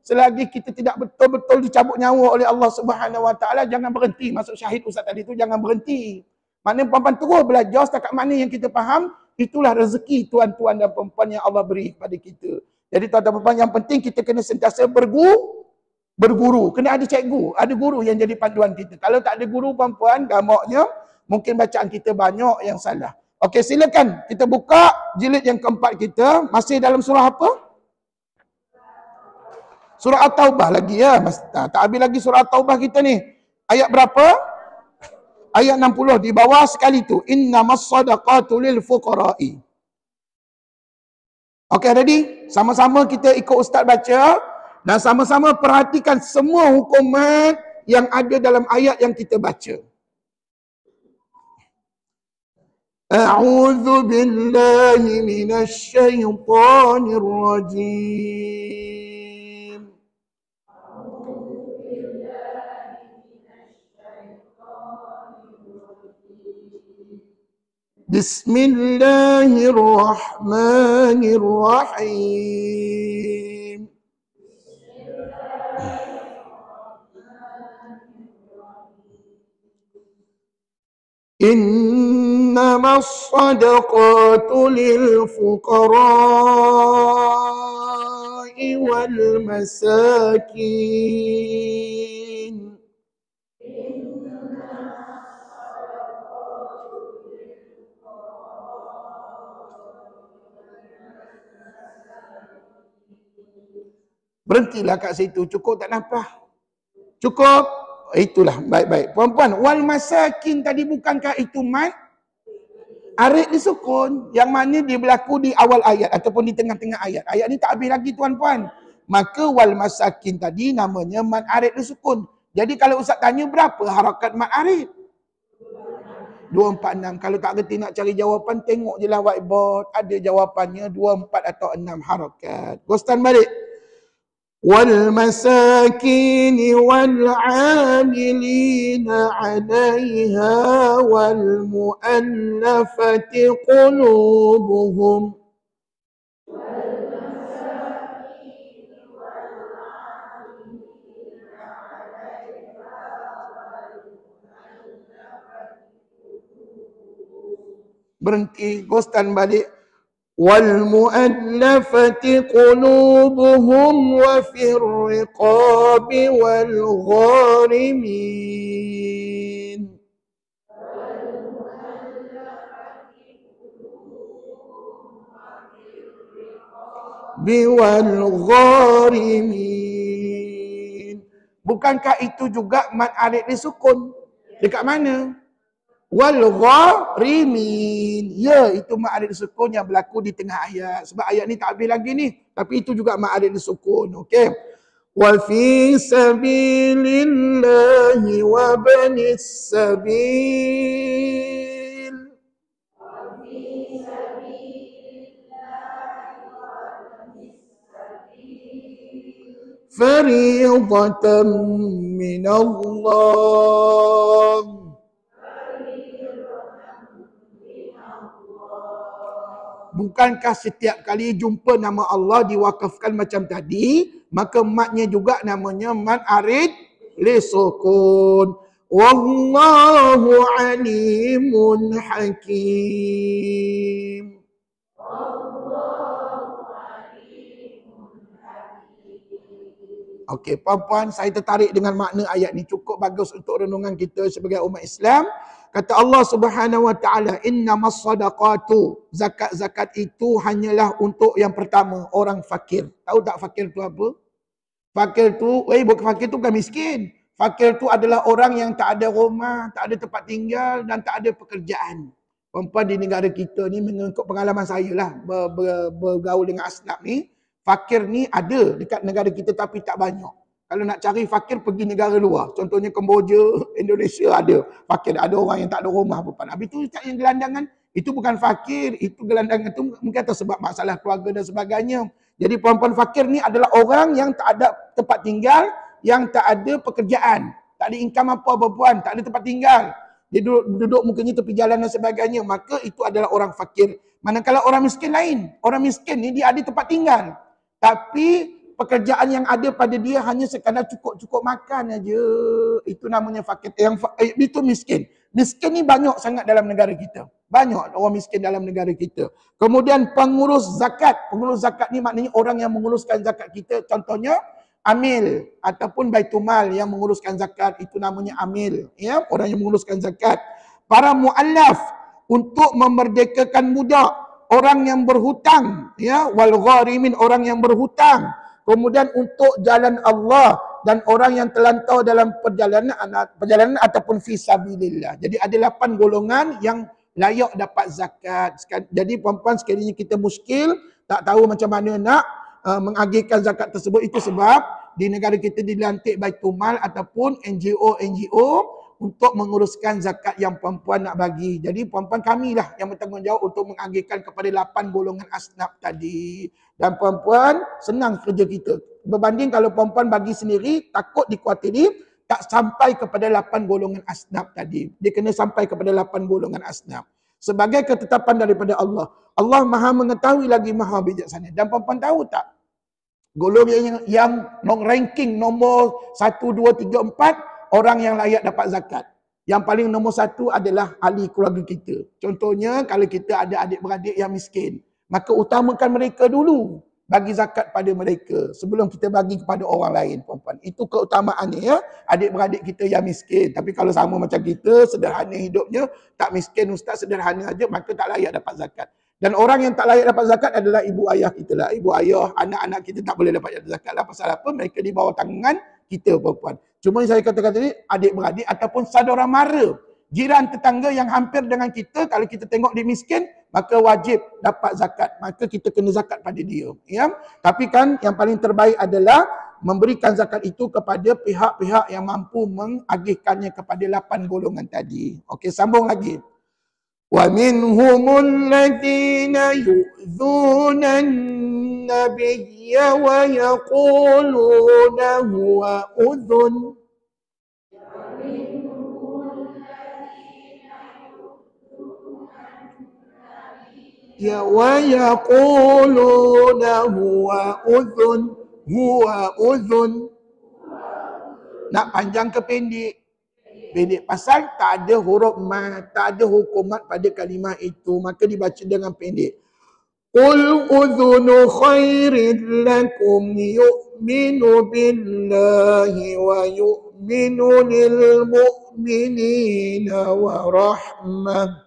Selagi kita tidak betul-betul dicabut nyawa oleh Allah Subhanahu Wa Taala, jangan berhenti. Masuk syahid Ustaz tadi tu jangan berhenti. Maknanya puan-puan terus belajar setakat mana yang kita faham. Itulah rezeki tuan-tuan dan puan-puan yang Allah beri kepada kita. Jadi tuan-tuan dan puan-puan yang penting kita kena sentiasa berguru. Kena ada cikgu, ada guru yang jadi panduan kita. Kalau tak ada guru puan-puan, gamaknya mungkin bacaan kita banyak yang salah. Okey, silakan kita buka jilid yang keempat kita. Masih dalam surah apa? Surah At-Taubah lagi ya. Tak habis lagi surah At-Taubah kita ni. Ayat berapa? Ayat 60 di bawah sekali tu. Innamas sadaqatu lil fuqara'i. Okey, ready? Sama-sama kita ikut Ustaz baca dan sama-sama perhatikan semua hukuman yang ada dalam ayat yang kita baca. A'udzu billahi minasy syaithanir rajim. Bismillahirrahmanirrahim. إنما الصدقات للفقراء والمساكين Berhentilah kat situ, cukup tak nafas. Cukup? Itulah, baik-baik. Puan-puan, wal masakin tadi bukankah itu mat? Arid disukun, yang mana dia berlaku di awal ayat ataupun di tengah-tengah ayat. Ayat ni tak habis lagi tuan-puan. Maka wal masakin tadi namanya mat arid disukun. Jadi kalau Ustaz tanya berapa harakat mat arid? 246. Kalau tak kerti nak cari jawapan, tengok je lah whiteboard. Ada jawapannya 24 atau 6 harakat. Gostan balik. والمساكين والعاملين عليها والمؤلفة قلوبهم Berhenti, gostan balik. والمؤلفة قلوبهم وفي الرقاب والغارمين والغارمين. Bukankah itu juga mad arid disukun? Dekat mana? Wal gharimin. Ya, itu mak arid sukun yang berlaku di tengah ayat. Sebab ayat ni tak habis lagi ni. Tapi itu juga mak arid sukun. Okey. Wa fi sabilillahi wa banis sabil. Fariidatan min Allah. Bukankah setiap kali jumpa nama Allah diwakafkan macam tadi, maka matnya juga namanya mat arid li sukun. Wallahu alimun hakim. Okey, puan-puan, saya tertarik dengan makna ayat ni. Cukup bagus untuk renungan kita sebagai umat Islam. Kata Allah Subhanahu Wa Taala, innamas sadaqatu, zakat-zakat itu hanyalah untuk yang pertama, orang fakir. Tahu tak fakir tu apa? Fakir tu, fakir tu bukan miskin. Fakir tu adalah orang yang tak ada rumah, tak ada tempat tinggal dan tak ada pekerjaan. Perempuan di negara kita ni, mengikut pengalaman saya lah, bergaul dengan asnaf ni, fakir ni ada dekat negara kita tapi tak banyak. Kalau nak cari fakir, pergi negara luar. Contohnya Kemboja, Indonesia ada fakir. Ada orang yang tak ada rumah. Habis itu yang gelandangan, itu bukan fakir. Itu gelandangan itu mungkin atas sebab masalah keluarga dan sebagainya. Jadi perempuan fakir ni adalah orang yang tak ada tempat tinggal, yang tak ada pekerjaan. Tak ada income apa-apa puan, tak ada tempat tinggal. Dia duduk mungkinnya tepi jalan dan sebagainya. Maka itu adalah orang fakir. Manakala orang miskin lain. Orang miskin ni dia ada tempat tinggal. Tapi pekerjaan yang ada pada dia hanya sekadar cukup-cukup makan aja. Itu namanya fakir. Itu miskin. Miskin ni banyak sangat dalam negara kita. Banyak orang miskin dalam negara kita. Kemudian pengurus zakat. Pengurus zakat ni maknanya orang yang menguruskan zakat kita. Contohnya amil ataupun baitumal yang menguruskan zakat. Itu namanya amil. Ya, orang yang menguruskan zakat. Para mu'allaf untuk memerdekakan budak. Orang yang berhutang. Ya, wal gharimin, orang yang berhutang. Kemudian untuk jalan Allah dan orang yang terlantau dalam perjalanan ataupun fi sabilillah. Jadi ada 8 golongan yang layak dapat zakat. Jadi puan-puan sekiranya kita muskil, tak tahu macam mana nak mengagihkan zakat tersebut, itu sebab di negara kita dilantik Baitul Mal ataupun NGO untuk menguruskan zakat yang puan-puan nak bagi. Jadi puan-puan kamilah yang bertanggungjawab untuk mengagihkan kepada 8 golongan asnaf tadi. Dan puan-puan senang kerja kita. Berbanding kalau puan-puan bagi sendiri, takut dikuatiri, tak sampai kepada 8 golongan asnaf tadi. Dia kena sampai kepada 8 golongan asnaf. Sebagai ketetapan daripada Allah. Allah maha mengetahui lagi maha bijaksana. Dan puan-puan tahu tak? Golongan yang ranking nombor 1, 2, 3, 4, orang yang layak dapat zakat. Yang paling nombor 1 adalah ahli keluarga kita. Contohnya, kalau kita ada adik-beradik yang miskin, maka utamakan mereka dulu. Bagi zakat pada mereka sebelum kita bagi kepada orang lain, puan-puan. Itu keutamaannya, ya. Adik-beradik kita yang miskin. Tapi kalau sama macam kita, sederhana hidupnya, tak miskin ustaz, sederhana aja, maka tak layak dapat zakat. Dan orang yang tak layak dapat zakat adalah ibu ayah kita lah. Ibu ayah, anak-anak kita tak boleh dapat zakat lah. Pasal apa? Mereka di bawah tangan kita, puan-puan. Cuma saya katakan tadi, adik-beradik ataupun saudara mara, jiran tetangga yang hampir dengan kita, kalau kita tengok dia miskin, maka wajib dapat zakat. Maka kita kena zakat pada dia. Ya? Tapi kan yang paling terbaik adalah memberikan zakat itu kepada pihak-pihak yang mampu mengagihkannya kepada 8 golongan tadi. Okey, sambung lagi. وَمِنْهُمُ الَّذِينَ يُؤْذُونَ النَّبِيَّ وَيَقُولُونَ هُوَ أُذُنٌ وَيَقُولُونَ هُوَ أُذُنٌ. Nak panjang ke pendek? Pendek. Pasal tak ada huruf ma, tak ada hukum mat pada kalimah itu, maka dibaca dengan pendek. Qul udhunu khairin lakum yu'minu billahi wa yu'minu lil mu'minina wa rahmah.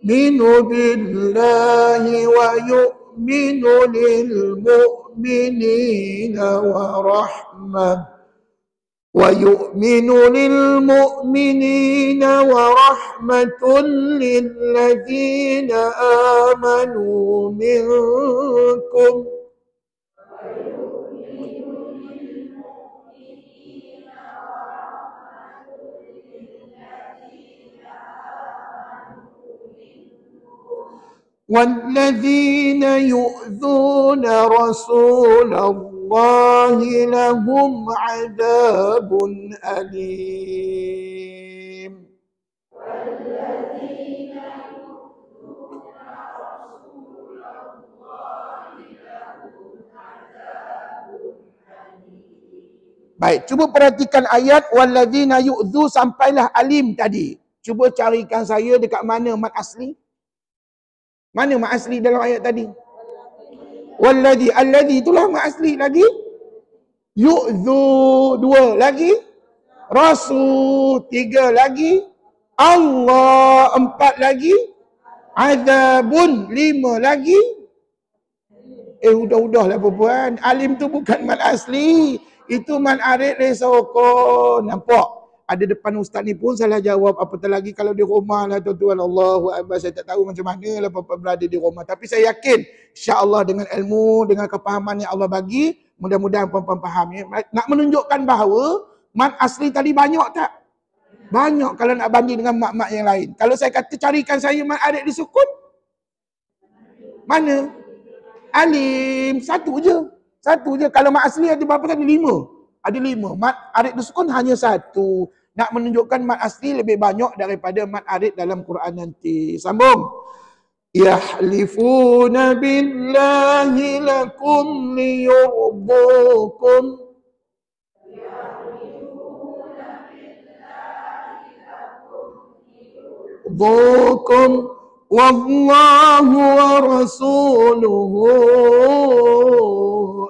Yu'minu billahi wa yu'minu lil mu'minina wa rahmah. وَيُؤْمِنُ لِلْمُؤْمِنِينَ وَرَحْمَةٌ لِلَّذِينَ آمَنُوا مِنْكُمْ وَالَّذِينَ يُؤْذُونَ رَسُولَ اللَّهِ لَهُمْ عَذَابٌ أَلِيمٌ. Baik, cuba perhatikan ayat walladzina yu'dzu sampailah alim tadi. Cuba carikan saya dekat mana mat asli? Mana mat asli dalam ayat tadi? Walladzi, alladzi itulah mat asli lagi. Yu'dzu 2 lagi. Rasul 3 lagi. Allah 4 lagi. Azabun 5 lagi. Udahlah puan. Alim tu bukan mat asli. Itu mat arid resoko. Nampak? Ada depan ustaz ni pun salah jawab. Apatah lagi kalau di rumah lah tuan-tuan. Allahu Akbar. Saya tak tahu macam mana lah puan-puan berada di rumah. Tapi saya yakin insya-Allah dengan ilmu, dengan kepahaman yang Allah bagi, mudah-mudahan puan-puan faham. Ya. Nak menunjukkan bahawa mat asli tadi banyak tak? Banyak kalau nak banding dengan mat-mat yang lain. Kalau saya kata carikan saya mat arid disukun. Mana? Alim. Satu je. Kalau mat asli ada berapa tadi? 5. Ada 5. Mat arid disukun hanya 1. Nak menunjukkan mat asli lebih banyak daripada mat arid dalam Quran nanti. Sambung. Yahlifuna billahi lakum liyurdukum. Yurdukum. Wallahu wa rasuluhu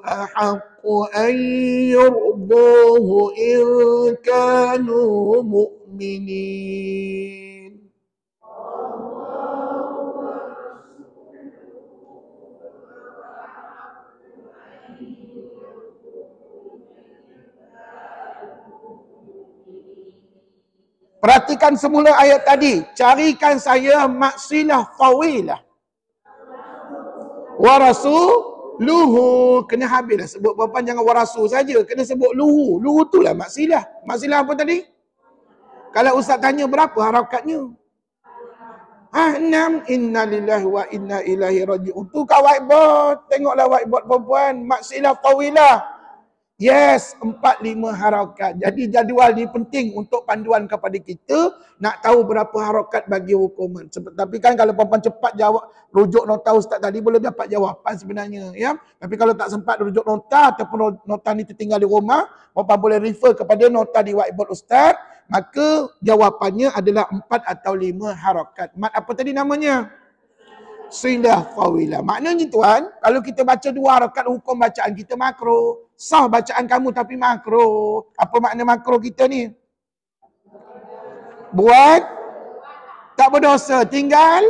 ahaqqu an yurduhu in kanu mu'minin. Perhatikan semula ayat tadi. Carikan saya maksilah tawilah. Wa rasul Luhu. Kena habislah sebut perempuan, jangan warasu saja. Kena sebut luhu. Luhu tu lah mak silah. Mak silah apa tadi? Kalau ustaz tanya berapa harakatnya? 6. Inna lillahi wa inna ilaihi raji'un. Tu kat whiteboard. Tengoklah whiteboard perempuan. Mak silah tawilah. Yes, 4-5 harakat. Jadi jadual ni penting untuk panduan kepada kita nak tahu berapa harakat bagi hukuman. Tapi kan kalau perempuan cepat jawab, rujuk nota ustaz tadi boleh dapat jawapan sebenarnya. Ya. Tapi kalau tak sempat rujuk nota ataupun nota ni tertinggal di rumah, perempuan boleh refer kepada nota di whiteboard ustaz. Maka jawapannya adalah 4 atau 5 harakat. Mat apa tadi namanya? Silah tawilah. Maknanya tuan, kalau kita baca 2 harakat hukum bacaan kita makro. Sah bacaan kamu tapi makro. Apa makna makro kita ni? Buat tak berdosa. Tinggal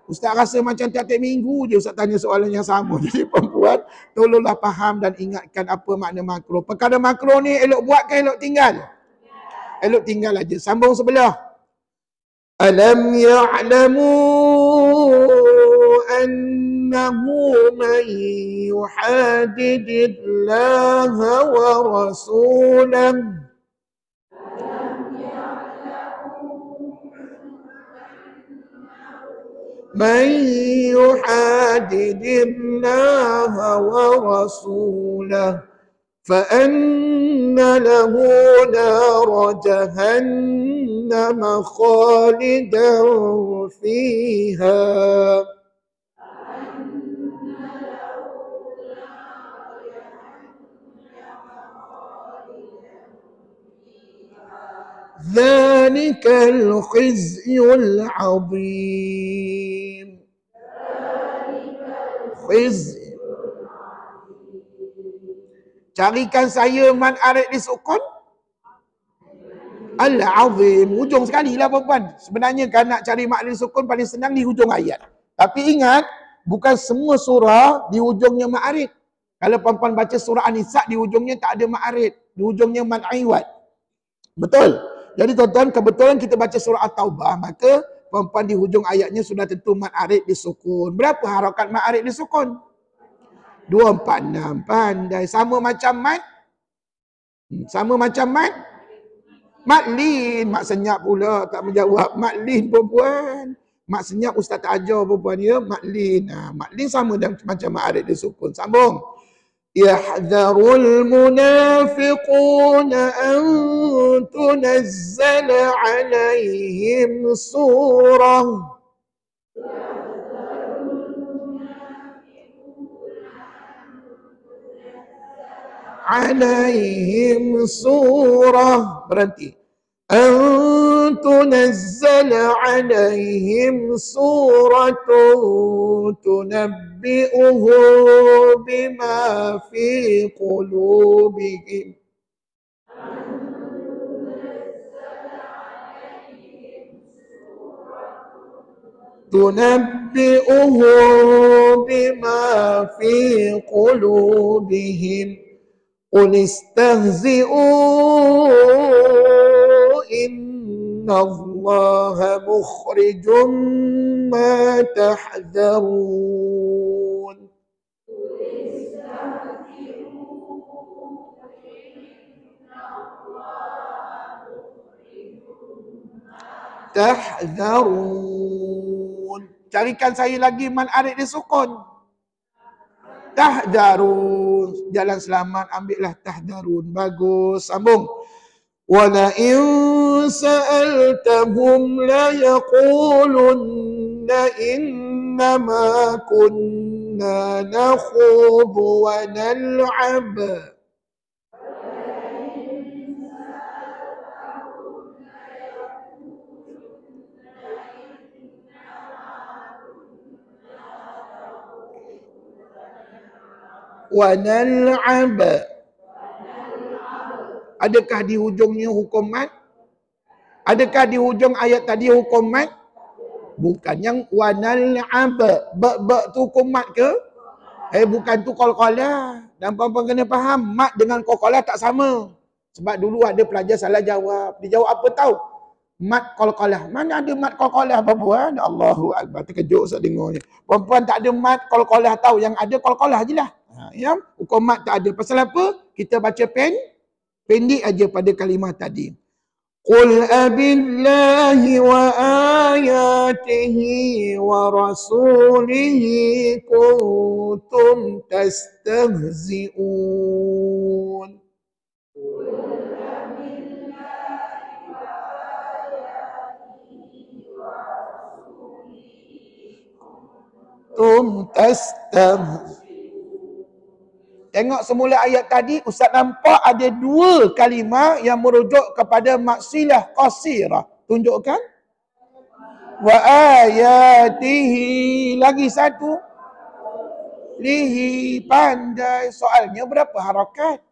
ustaz rasa macam tiap-tiap minggu je ustaz tanya soalan yang sama. Jadi perempuan, tolonglah faham dan ingatkan apa makna makro. Perkara makro ni elok buat ke elok tinggal? Elok tinggal aja. Sambung sebelah. Alam ya'lamu annahu man yuhadidillaha wa rasulahu man yuhadidillaha wa rasulahu فأن له نار جهنم خالدا فيها ذلك الخزي العظيم خزي. Carikan saya man arid di sukun Al-Azim. Hujung sekali lah perempuan. Sebenarnya kan nak cari mak arid di sukun paling senang di hujung ayat. Tapi ingat, bukan semua surah di hujungnya mak arid. Kalau perempuan baca surah An-Nisa di hujungnya tak ada mak arid. Di hujungnya man aiwat. Betul? Jadi tuan-tuan, kebetulan kita baca surah At-Taubah, maka perempuan di hujung ayatnya sudah tentu mat arid di sukun. Berapa harakat mat arid di sukun? 2, 4, 6. Pandai. Sama macam mat? Sama macam mat? Mat lin. Mak senyap pula. Tak menjawab. Mat lin perempuan. Mak senyap ustaz tak ajar perempuan ya. Mat lin. Mat lin sama macam mat arid disukun. Sambung. Yahdharul munafiquna an tunazzala alaihim surah. Alaihim surah. Berhenti. An tunazzala alaihim suratun tunabbi'uhum bima fi qulubihim. Tunabbi'uhum bima fi qulubihim. قل استهزئوا إن الله مخرج ما تحذرون تحذرون. Carikan saya lagi man arid di sukun. Tahdarun. Jalan selamat, ambillah tahdarun. Bagus. Sambung. Wala in sa'altahum la yaqulunna innama kunna nakhudu wa nal'ab. Wa nal'ab. Adakah di hujungnya hukum mat? Adakah di hujung ayat tadi hukum mat? Bukan. Yang wa nal'ab. Ba tu hukum mat ke? Bukan tu qalqalah. Dan puan-puan kena faham, mat dengan qalqalah tak sama. Sebab dulu ada pelajar salah jawab. Dia jawab apa tahu? Mat qalqalah. Mana ada mat qalqalah perempuan? Allahu Akbar. Terkejut saya dengarnya. Perempuan tak ada mat qalqalah tahu. Yang ada qalqalah je lah. Ya? Hukum mat tak ada. Pasal apa? Kita baca pendek aja pada kalimah tadi. Qul abillahi wa ayatihi wa rasulihi kuntum tastahzi'un. Tengok semula ayat tadi, Ustaz nampak ada dua kalimah yang merujuk kepada maksilah qasirah. Tunjukkan. Wa ayatihi. Lagi satu. Lihi. Pandai. Soalnya berapa harakat?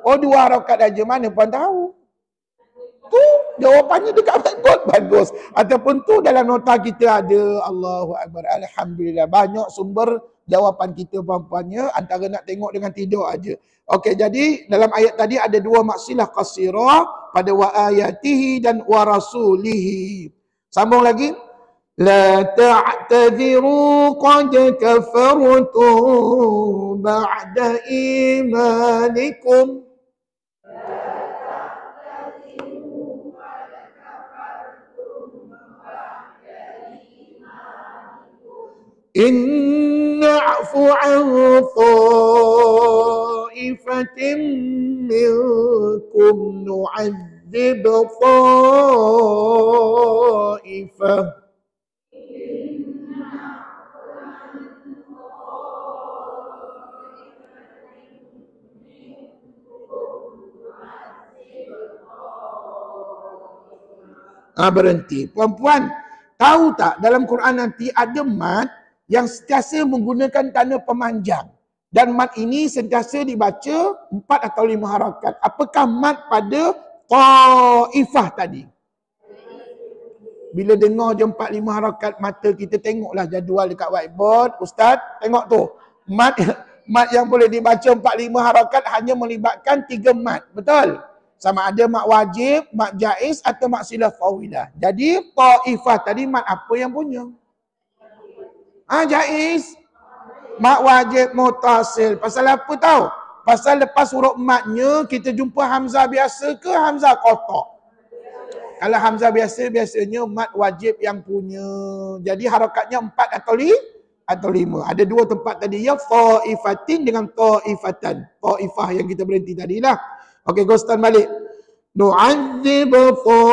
Oh, 2 harakat aja. Mana puan tahu? Tu jawapannya dekat backboard bagus. Ataupun tu dalam nota kita ada. Allahu Akbar. Alhamdulillah. Banyak sumber jawapan kita puan-puannya. Antara nak tengok dengan tidur aja. Okey, jadi dalam ayat tadi ada 2 maksilah qasirah pada wa ayatihi dan wa rasulihi. Sambung lagi. La ta'tadhiru qad kafartum ba'da imanikum. إن نعفو عن طائفة منكم نعذب طائفة. Berhenti. Puan-puan, tahu tak dalam Quran nanti ada mat yang sentiasa menggunakan tanda pemanjang. Dan mat ini sentiasa dibaca 4 atau 5 harakat. Apakah mat pada ta'ifah tadi? Bila dengar je 4-5 harakat, mata kita tengoklah jadual dekat whiteboard. Ustaz, tengok tu. Mat yang boleh dibaca 4-5 harakat hanya melibatkan 3 mat. Betul? Sama ada mat wajib, mat jaiz atau mat silah fawilah. Jadi ta'ifah tadi mat apa yang punya? Jaiz. Mat wajib mutasil. Pasal apa tahu? Pasal lepas huruf matnya kita jumpa hamzah biasa ke hamzah kotak? Kalau hamzah biasa, biasanya mat wajib yang punya. Jadi harakatnya 4 atau 5. Ada 2 tempat tadi ya, ta'ifatin dengan ta'ifatan. Ta'ifah yang kita berhenti tadi lah. Okey, Ghostan balik. Nu'adzib ta'ifatan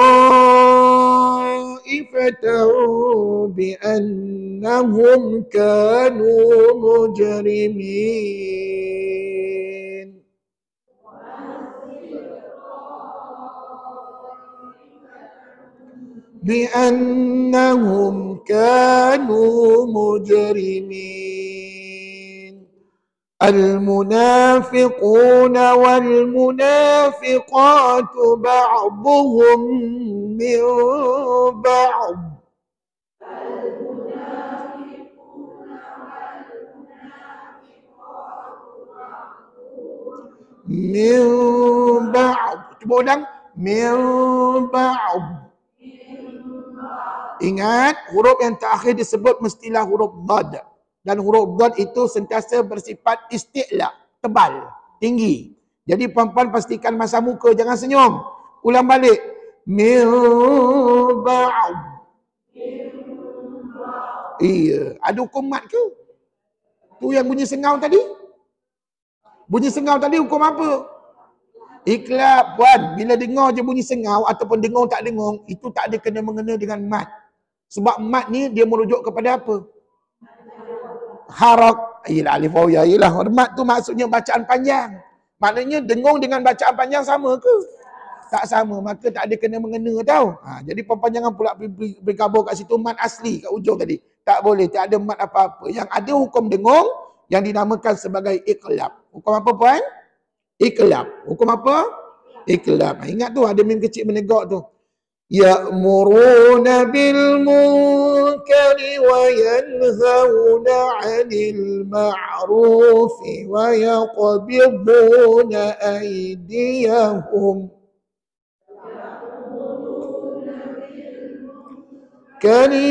bi'annahum kanu mujrimin. Bi'annahum kanu mujrimin. المنافقون والمنافقات بعضهم من بعض من بعض. Cuba ulang. Min ba'd. Ingat, huruf yang terakhir disebut mestilah huruf dhad. Dan huruf dhad itu sentiasa bersifat isti'la, tebal, tinggi. Jadi puan-puan pastikan masa muka, jangan senyum. Ulang balik. Min ba'd. Iya, ada hukum mat ke? Tu yang bunyi sengau tadi? Bunyi sengau tadi hukum apa? Iklab, puan. Bila dengar je bunyi sengau ataupun dengar tak dengar, itu tak ada kena-mengena dengan mat. Sebab mat ni dia merujuk kepada apa? Harak. Yelah, alif waw ya. Yelah, mat tu maksudnya bacaan panjang. Maknanya dengung dengan bacaan panjang sama ke? Tak sama, maka tak ada kena-mengena tau. Jadi puan-puan jangan pula berkabur kat situ mat asli kat ujung tadi. Tak boleh, tak ada mat apa-apa. Yang ada hukum dengung yang dinamakan sebagai iklab. Hukum apa puan? Iklab. Hukum apa? Iklab. Ingat tu ada mim kecil menegak tu. Ya'muruna bil munkari wa yanhauna 'anil ma'rufi wa yaqbiduna aydiyahum.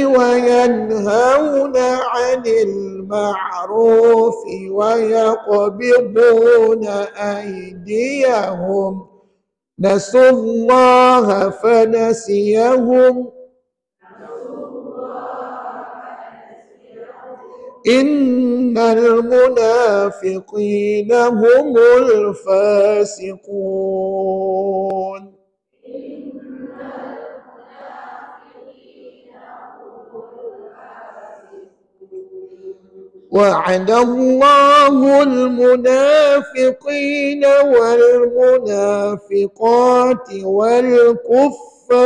وينهون عن المعروف ويقبضون أيديهم نسوا الله فنسيهم إن المنافقين هم الفاسقون. وعد الله المنافقين والمنافقات والكفار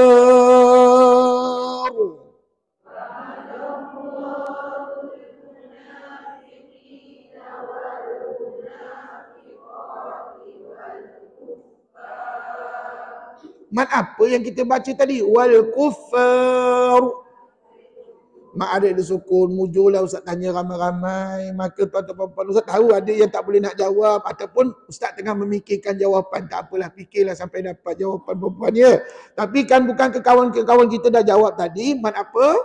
mat apa yang kita baca tadi? Wal kuffar. Mak adik dia sukun, mujurlah Ustaz tanya ramai-ramai. Maka tuan-tuan puan Ustaz tahu ada yang tak boleh nak jawab. Ataupun Ustaz tengah memikirkan jawapan. Tak apalah, fikirlah sampai dapat jawapan perempuan ya. Tapi kan bukan kawan-kawan kita dah jawab tadi. Mat apa?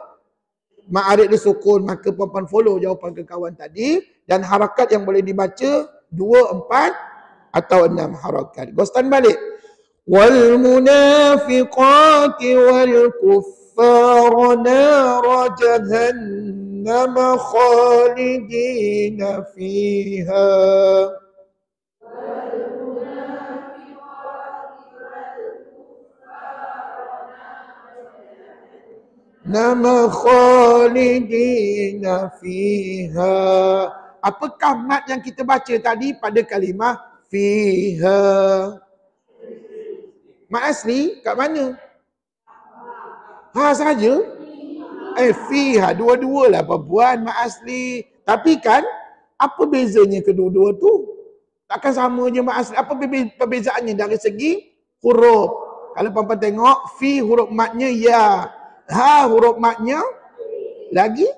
Mak adik dia sukun. Maka puan-puan follow jawapan kawan tadi. Dan harakat yang boleh dibaca 2, 4 atau 6 harakat. Ghostan balik. والمنافقات والكفار نار جهنم خالدين فيها nama khalidina fiha. Apakah mat yang kita baca tadi pada kalimah fiha? Mat asli kat mana? Ha saja? Fiha. Dua-dua lah perempuan mat asli. Tapi kan, apa bezanya kedua-dua tu? Takkan sama je mat asli. Apa perbezaannya dari segi huruf? Kalau perempuan tengok, fi huruf matnya ya. Ha huruf matnya lagi?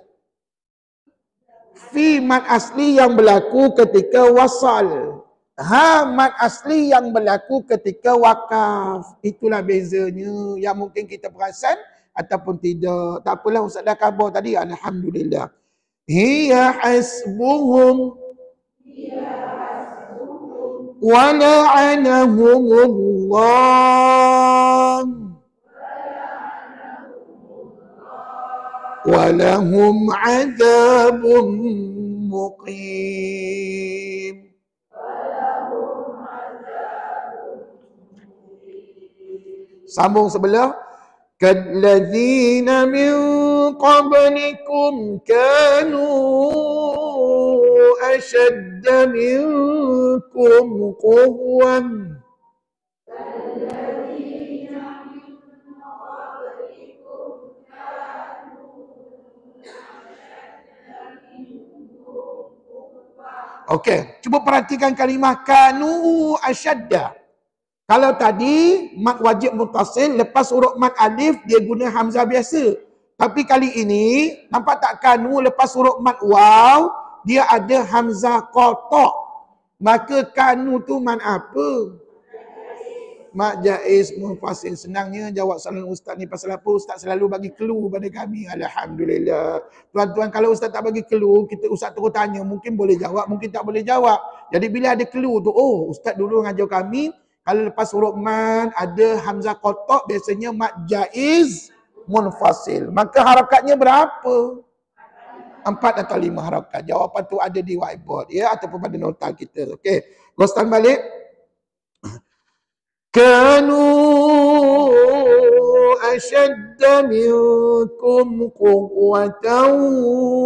Fi mat asli yang berlaku ketika wasal. Ha mat asli yang berlaku ketika wakaf. Itulah bezanya yang mungkin kita perasan ataupun tidak. Tak apalah, Ustaz dah khabar tadi. Alhamdulillah. Hiya hasbuhum wa la'anahumullah wa lahum 'adzabun muqim. Sambung sebelah. Kalladzina min qablikum kanu ashadda minkum quwwan Okey, cuba perhatikan kalimah kanu asyadda. Kalau tadi mat wajib muttasil, lepas huruf mat alif dia guna hamzah biasa. Tapi kali ini nampak tak kanu lepas huruf mat waw dia ada hamzah qata. Maka kanu tu mat apa? Mat jaiz munfasil. Senangnya jawab soalan ustaz ni pasal apa? Ustaz selalu bagi clue pada kami. Alhamdulillah. Tuan-tuan, kalau ustaz tak bagi clue, kita ustaz terus tanya, mungkin boleh jawab, mungkin tak boleh jawab. Jadi bila ada clue tu, oh ustaz dulu ngajar kami kalau lepas huruf man ada hamzah qata biasanya mat jaiz munfasil. Maka harakatnya berapa? 4 atau 5 harakat. Jawapan tu ada di whiteboard ya ataupun pada nota kita. Okey. Ghostan balik. Kanu ashadda minkum quwwatan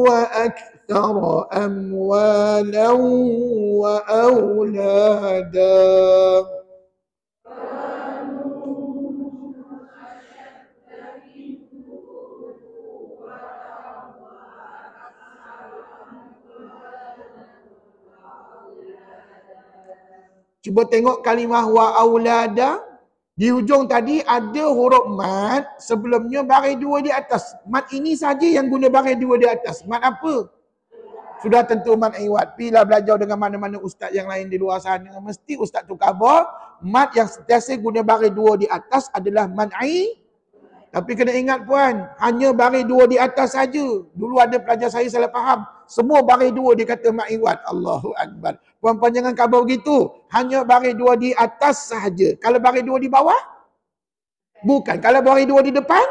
wa akthara amwalan wa aulada. Cuba tengok kalimah wa aulada. Di hujung tadi ada huruf mat, sebelumnya baris 2 di atas. Mat ini saja yang guna baris 2 di atas. Mat apa? Sudah tentu mat iwad. Pilah belajar dengan mana-mana ustaz yang lain di luar sana. Mesti ustaz tu khabar, mat yang sentiasa guna baris 2 di atas adalah mat Tapi kena ingat puan, hanya baris dua di atas saja. Dulu ada pelajar saya salah faham. Semua baris dua dia kata mak iwat. Allahu Akbar. Puan-puan jangan khabar begitu. Hanya baris dua di atas sahaja. Kalau baris dua di bawah? Bukan. Kalau baris dua di depan?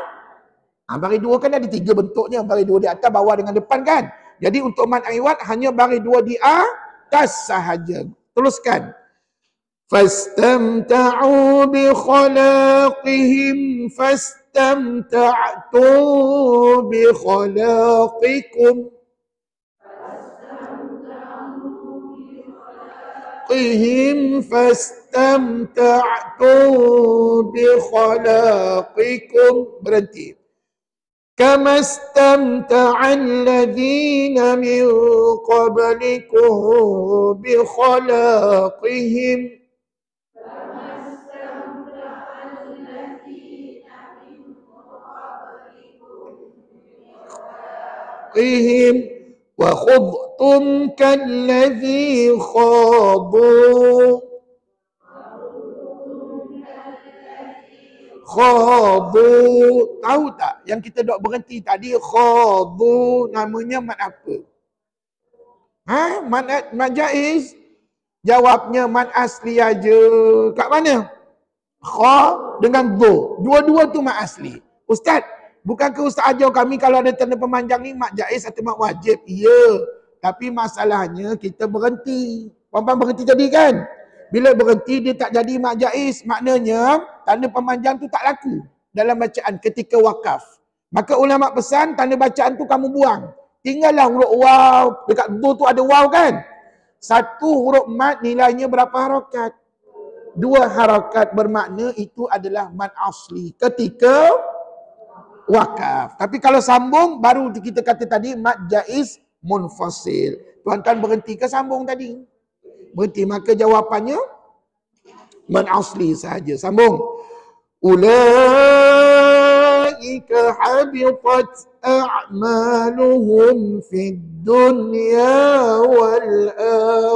Baris dua kan ada tiga bentuknya. Baris dua di atas, bawah dengan depan kan? Jadi untuk mak iwat hanya baris dua di atas sahaja. Teruskan. فاستمتعوا بخلاقهم فاستمتعتم بخلاقكم فاستمتعتم بخلاقكم berhenti كما استمتع الذين من قبلكم بخلاقهم وخضتم كالذي خاضوا tahu tak yang kita dok berhenti tadi khadu namanya mat apa? Mat jaiz. Jawabnya mat asli aja. Kat mana? Kha dengan dhu. Dua-dua tu mat asli. Ustaz, bukankah ustaz ajar kami kalau ada tanda pemanjang ni mat jaiz atau mat wajib? Ya. Tapi masalahnya kita berhenti. Puan-puan berhenti tadi kan? Bila berhenti dia tak jadi mat jaiz. Maknanya tanda pemanjang tu tak laku dalam bacaan ketika wakaf. Maka ulama pesan tanda bacaan tu kamu buang. Tinggallah huruf waw. Dekat dhu tu ada waw kan? Satu huruf mat nilainya berapa harakat? 2 harakat bermakna itu adalah mat asli ketika wakaf. Tapi kalau sambung baru kita kata tadi mat jaiz munfasil. Tuan-tuan berhenti ke sambung tadi? Berhenti, maka jawapannya mat asli saja. Sambung. Ulaika habitat a'maluhum fid dunya wal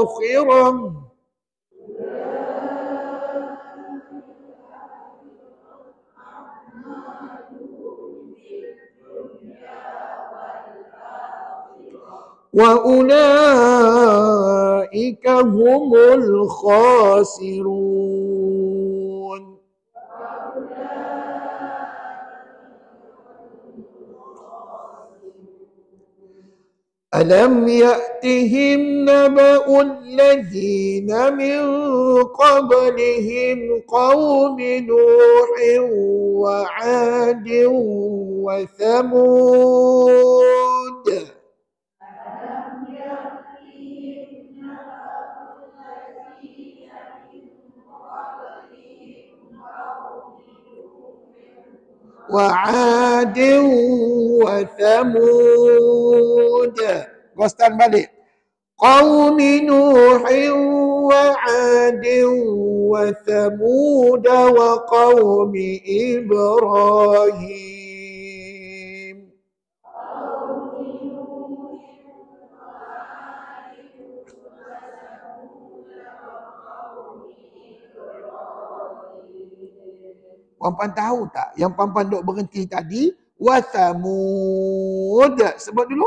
akhirah. وَأُولَئِكَ هُمُ الْخَاسِرُونَ أَلَمْ يَأْتِهِمْ نَبَأُ الَّذِينَ مِنْ قَبْلِهِمْ قَوْمِ نُوحٍ وَعَادٍ وَثَمُودَ وعاد وثمود. Ghostan balik. قوم نوح وعاد وثمود وقوم إبراهيم. Puan-puan tahu tak yang puan-puan duk berhenti tadi? Wa Thamud. Sebut dulu.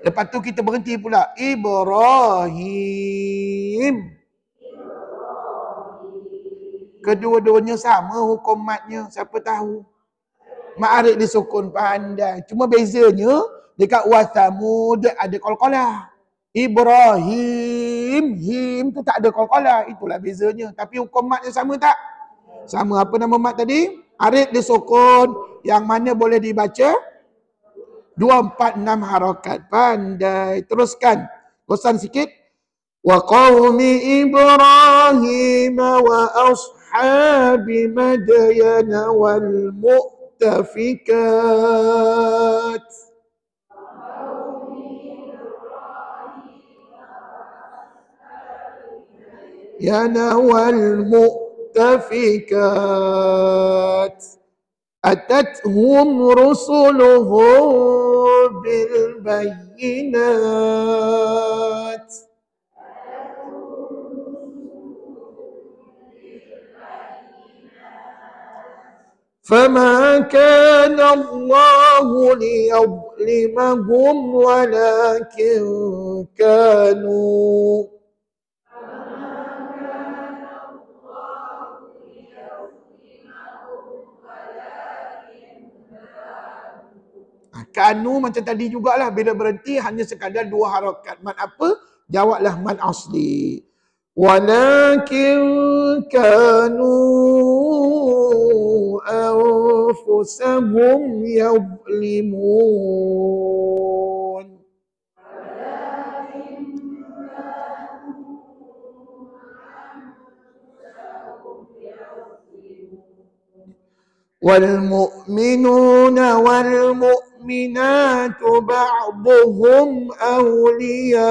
Lepas tu kita berhenti pula. Ibrahim. Kedua-duanya sama hukum matnya. Siapa tahu? Ma'arif disukun pandai. Cuma bezanya dekat wa Thamud ada qalqalah. Ibrahim, him tu tak ada qalqalah. Itulah bezanya. Tapi hukum matnya sama tak? Sama. Apa nama mat tadi? Arif disukun. Yang mana boleh dibaca? 2, 4, 6 harakat. Pandai. Teruskan. Bosan sikit. Wa qawmi Ibrahim wa ashabi Madyana wal mu'tafikat. Wal mu'tafikat. Atathum rusuluhum bil bayyinat. فما كان الله ليظلمهم ولكن كانوا kanu macam tadi jugalah, bila berhenti hanya sekadar dua harakat. Mad apa? Jawablah mad asli. Walakin kanu anfusahum yadhlimun. والمؤمنون والمؤمنات بعضهم أولياء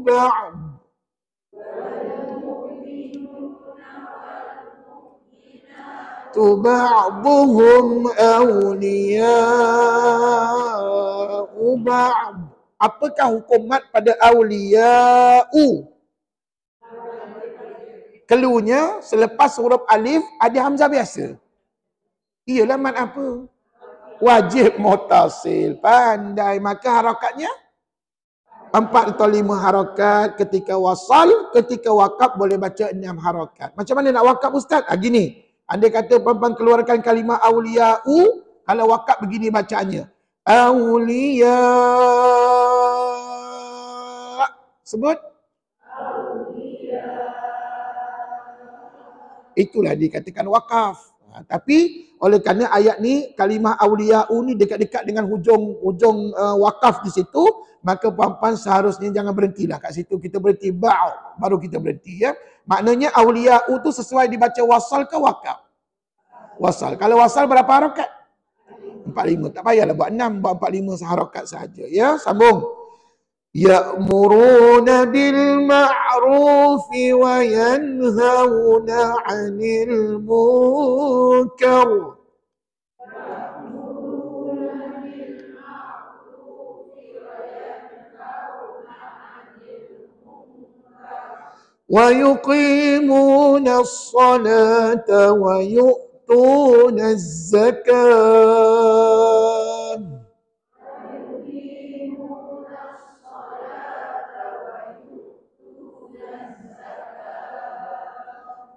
بعض بعضهم أولياء بعض. Apakah hukum mat pada awliya'u? Keluarnya selepas huruf alif ada hamzah biasa. Iyalah mat apa? Wajib mutasil. Pandai. Maka harakatnya 4 atau 5 harakat. Ketika wasal, ketika wakaf boleh baca 6 harakat. Macam mana nak wakaf Ustaz? Gini. Andai kata perempuan keluarkan kalimah awliya'u, kalau wakaf begini bacaannya. Awliya'. Sebut. Itulah dikatakan wakaf. Tapi oleh kerana ayat ni kalimah awliya'u ni dekat-dekat dengan hujung wakaf di situ, maka puan-puan seharusnya jangan berhentilah kat situ. Kita berhenti ba'u, baru kita berhenti ya. Maknanya awliya'u tu sesuai dibaca wasal ke wakaf? Wasal. Kalau wasal berapa harakat? 4-5. Tak payahlah buat 6, buat 4-5 seharakat saja ya. Sambung. يأمرون بالمعروف وينهون عن المنكر ويقيمون الصلاة ويؤتون الزكاة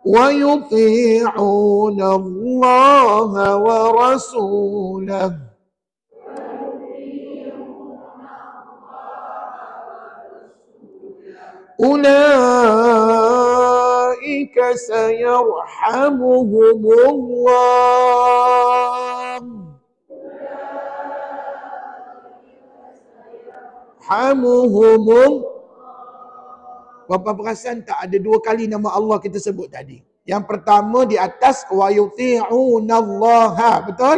ويطيعون الله ورسوله أولئك سيرحمهم الله Bapak perasan tak ada 2 kali nama Allah kita sebut tadi. Yang pertama di atas wa yuti'unallaha, betul?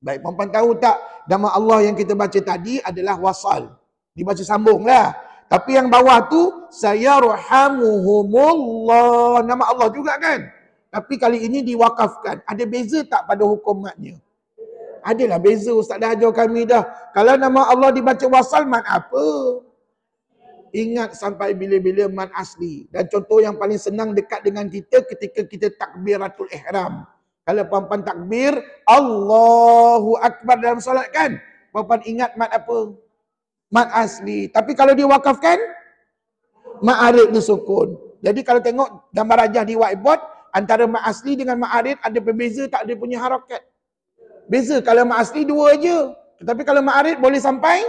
Baik, puan-puan tahu tak nama Allah yang kita baca tadi adalah wasal. Dibaca sambunglah. Tapi yang bawah tu sayarhamuhumullah, nama Allah juga kan? Tapi kali ini diwakafkan. Ada beza tak pada hukum matnya? Adalah beza, Ustaz dah ajar kami dah. Kalau nama Allah dibaca wasal, mat apa? Ingat sampai bila-bila mat asli. Dan contoh yang paling senang dekat dengan kita ketika kita takbiratul ihram. Kalau puan-puan takbir, Allahu Akbar dalam solat kan? Puan-puan ingat mat apa? Mat asli. Tapi kalau diwakafkan, mat arid disukun. Jadi kalau tengok gambar rajah di whiteboard, antara mat asli dengan mat arid ada berbeza tak ada punya harakat. Beza kalau mat asli 2 je. Tetapi kalau mat arid boleh sampai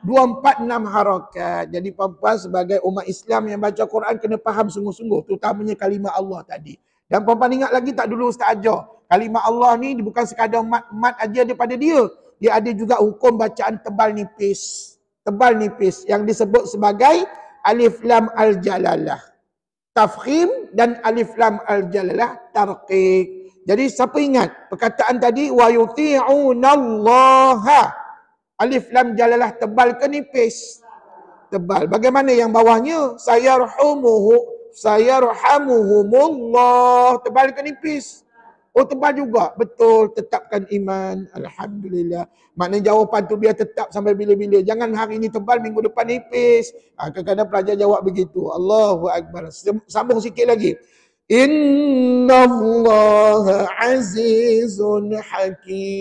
2, 4, 6 harakat. Jadi puan-puan sebagai umat Islam yang baca Quran kena faham sungguh-sungguh. Terutamanya kalimah Allah tadi. Dan puan-puan ingat lagi tak dulu Ustaz ajar. Kalimah Allah ni bukan sekadar mat aja daripada dia. Dia ada juga hukum bacaan tebal nipis. Tebal nipis yang disebut sebagai alif lam al-jalalah. Tafkhim dan alif lam al-jalalah tarqiq. Jadi siapa ingat perkataan tadi wa yuti'unallaha. Alif lam jalalah tebal ke nipis? Tebal. Bagaimana yang bawahnya? Sayarhamuhumullah. Tebal ke nipis? Oh tebal juga. Betul. Tetapkan iman. Alhamdulillah. Maknanya jawapan tu biar tetap sampai bila-bila. Jangan hari ini tebal, minggu depan nipis. Kadang-kadang pelajar jawab begitu. Allahu Akbar. Sambung sikit lagi. Innallaha azizun hakim.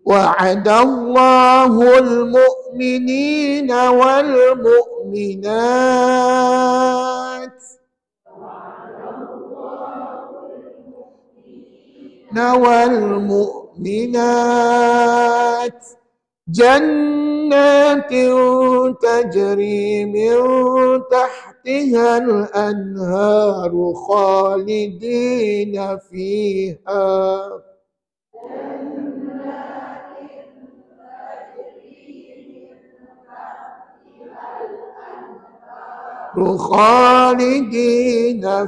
Wa'adallahu al-mu'minina wal-mu'minat والمؤمنات جنات تجري من تحتها الأنهار خالدين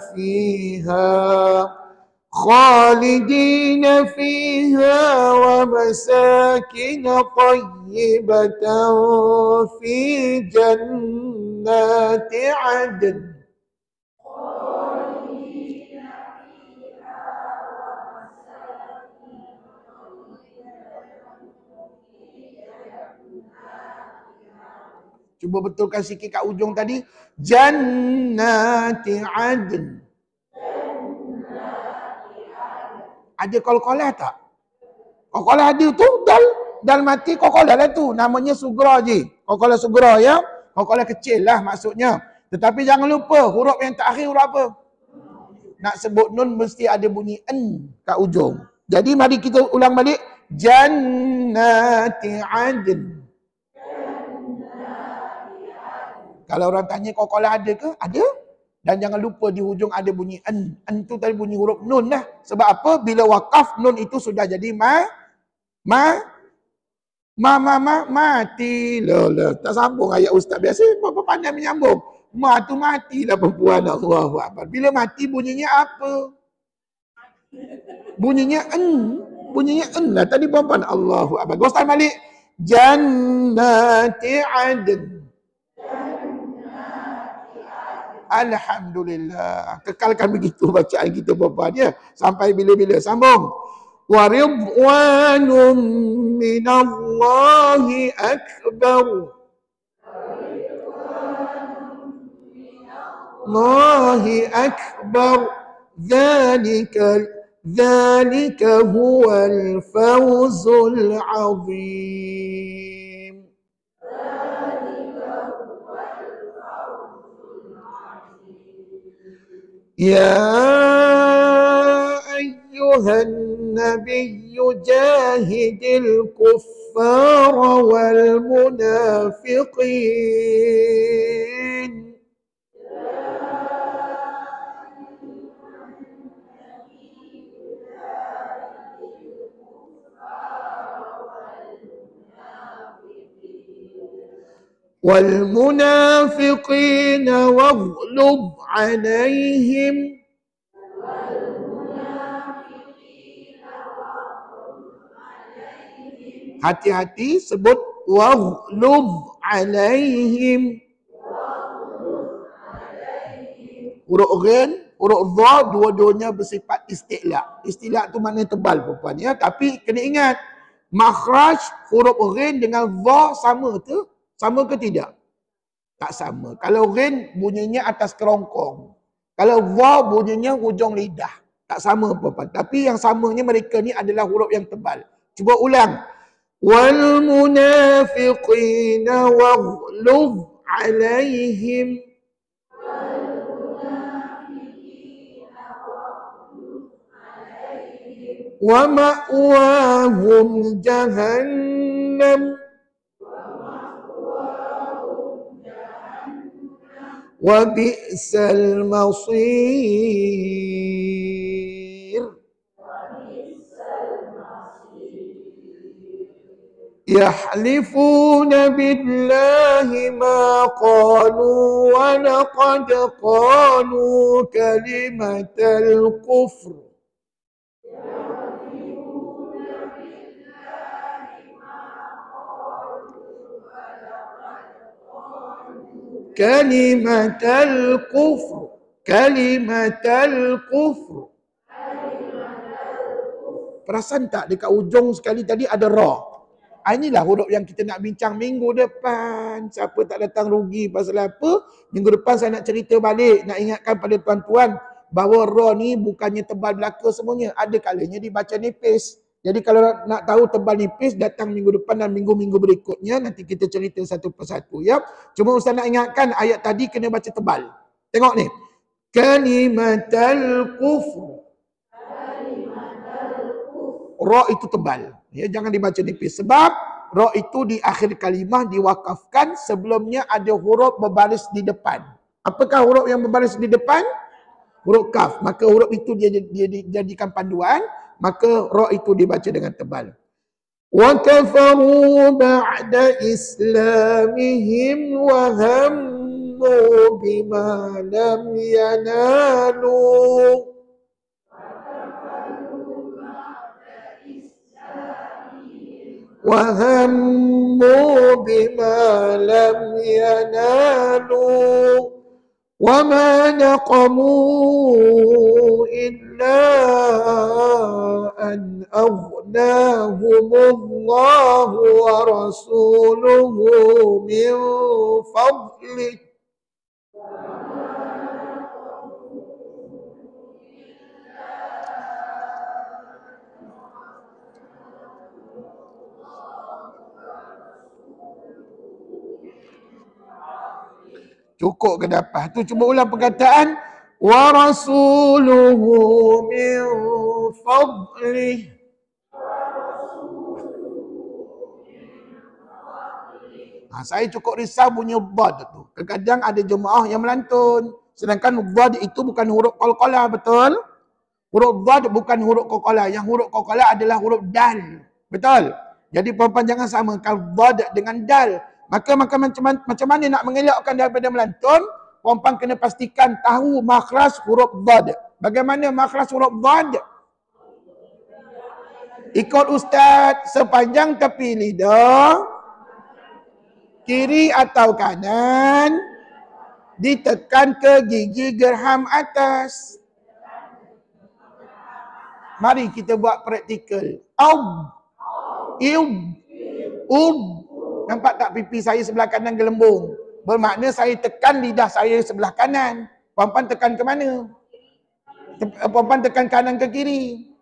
فيها خالدين فيها ومساكن طيبة في جنات عدن Cuba betulkan sikit kat ujung tadi. Jannati adn. Ada qalqalah tak? Qalqalah ada tu dal mati qalqalah lah tu. Namanya sugra je. Qalqalah sugra ya. Qalqalah kecil lah maksudnya. Tetapi jangan lupa huruf yang terakhir huruf apa? Nak sebut nun mesti ada bunyi n kat ujung. Jadi mari kita ulang balik. Jannati adn. Kalau orang tanya qalqalah ada ke? Ada. Dan jangan lupa di hujung ada bunyi n. N tu tadi bunyi huruf nun lah. Sebab apa? Bila wakaf nun itu sudah jadi mati. Loh. Tak sambung ayat ustaz. Biasa berapa pandai menyambung. Ma tu matilah perempuan. Allahu Akbar. Bila mati bunyinya apa? Bunyinya n. Bunyinya n lah. Tadi perempuan. Allahu Akbar. Ustaz balik. Jannati adn. Alhamdulillah. Kekalkan begitu bacaan kita perempuan ya. Sampai bila-bila. Sambung. Wa ridwanum minallahi akbar. Allahi akbar. Dhalika huwal fawzul azim. يا أيها النبي جاهد الكفار والمنافقين والمنافقين واغلظ عليهم hati-hati sebut waghlub alaihim. Huruf ghain, huruf dha dua-duanya bersifat isti'la. Isti'la tu maknanya tebal perempuan ya, tapi kena ingat makhraj huruf ghain dengan dha sama tu? Sama ke tidak? Tak sama. Kalau ghain bunyinya atas kerongkong. Kalau dha bunyinya hujung lidah. Tak sama perempuan. Tapi yang samanya mereka ni adalah huruf yang tebal. Cuba ulang. Wal munafiqina waghluz alaihim. Wa ma'wahum jahannam. Wa bi'sal masir. Yahlifuna billahi ma qalu wa laqad qalu kalimatal kufr. Kalimatal kufr. Kalimatal kufr. Perasan tak dekat ujung sekali tadi ada ra. Inilah huruf yang kita nak bincang minggu depan. Siapa tak datang rugi pasal apa? Minggu depan saya nak cerita balik. Nak ingatkan pada tuan-tuan bahawa ra ni bukannya tebal belaka semuanya. Ada kalanya dibaca nipis. Jadi kalau nak tahu tebal nipis, datang minggu depan dan minggu-minggu berikutnya. Nanti kita cerita satu persatu. Ya. Cuma Ustaz nak ingatkan ayat tadi kena baca tebal. Tengok ni. Kalimatal kufr. Ra itu tebal. Ya, jangan dibaca nipis. Sebab ra itu di akhir kalimah diwakafkan, sebelumnya ada huruf berbaris di depan. Apakah huruf yang berbaris di depan? Huruf kaf. Maka huruf itu dia dijadikan panduan, maka ra itu dibaca dengan tebal. Wa kafaru ba'da islamihim wa hammu bima lam yanalu. وهموا بما لم ينالوا وما نقموا إلا أن أغناهم الله ورسوله من فضله Cukup ke dapat? Tu cuba ulang perkataan wa rasuluhu min fadlih. Saya cukup risau bunyi dhad tu. Kadang-kadang ada jemaah yang melantun. Sedangkan dhad itu bukan huruf qalqalah, betul? Huruf dhad bukan huruf qalqalah. Yang huruf qalqalah adalah huruf dal. Betul? Jadi puan-puan jangan samakan dhad dengan dal. Maka macam mana nak mengelakkan daripada melantun? Puan-puan kena pastikan tahu makhraj huruf dhad. Bagaimana makhraj huruf dhad? Ikut ustaz, sepanjang tepi lidah, kiri atau kanan, ditekan ke gigi gerham atas. Mari kita buat praktikal. Nampak tak pipi saya sebelah kanan gelembung? Bermakna saya tekan lidah saya sebelah kanan. Puan-puan tekan ke mana? Puan-puan tekan kanan ke kiri?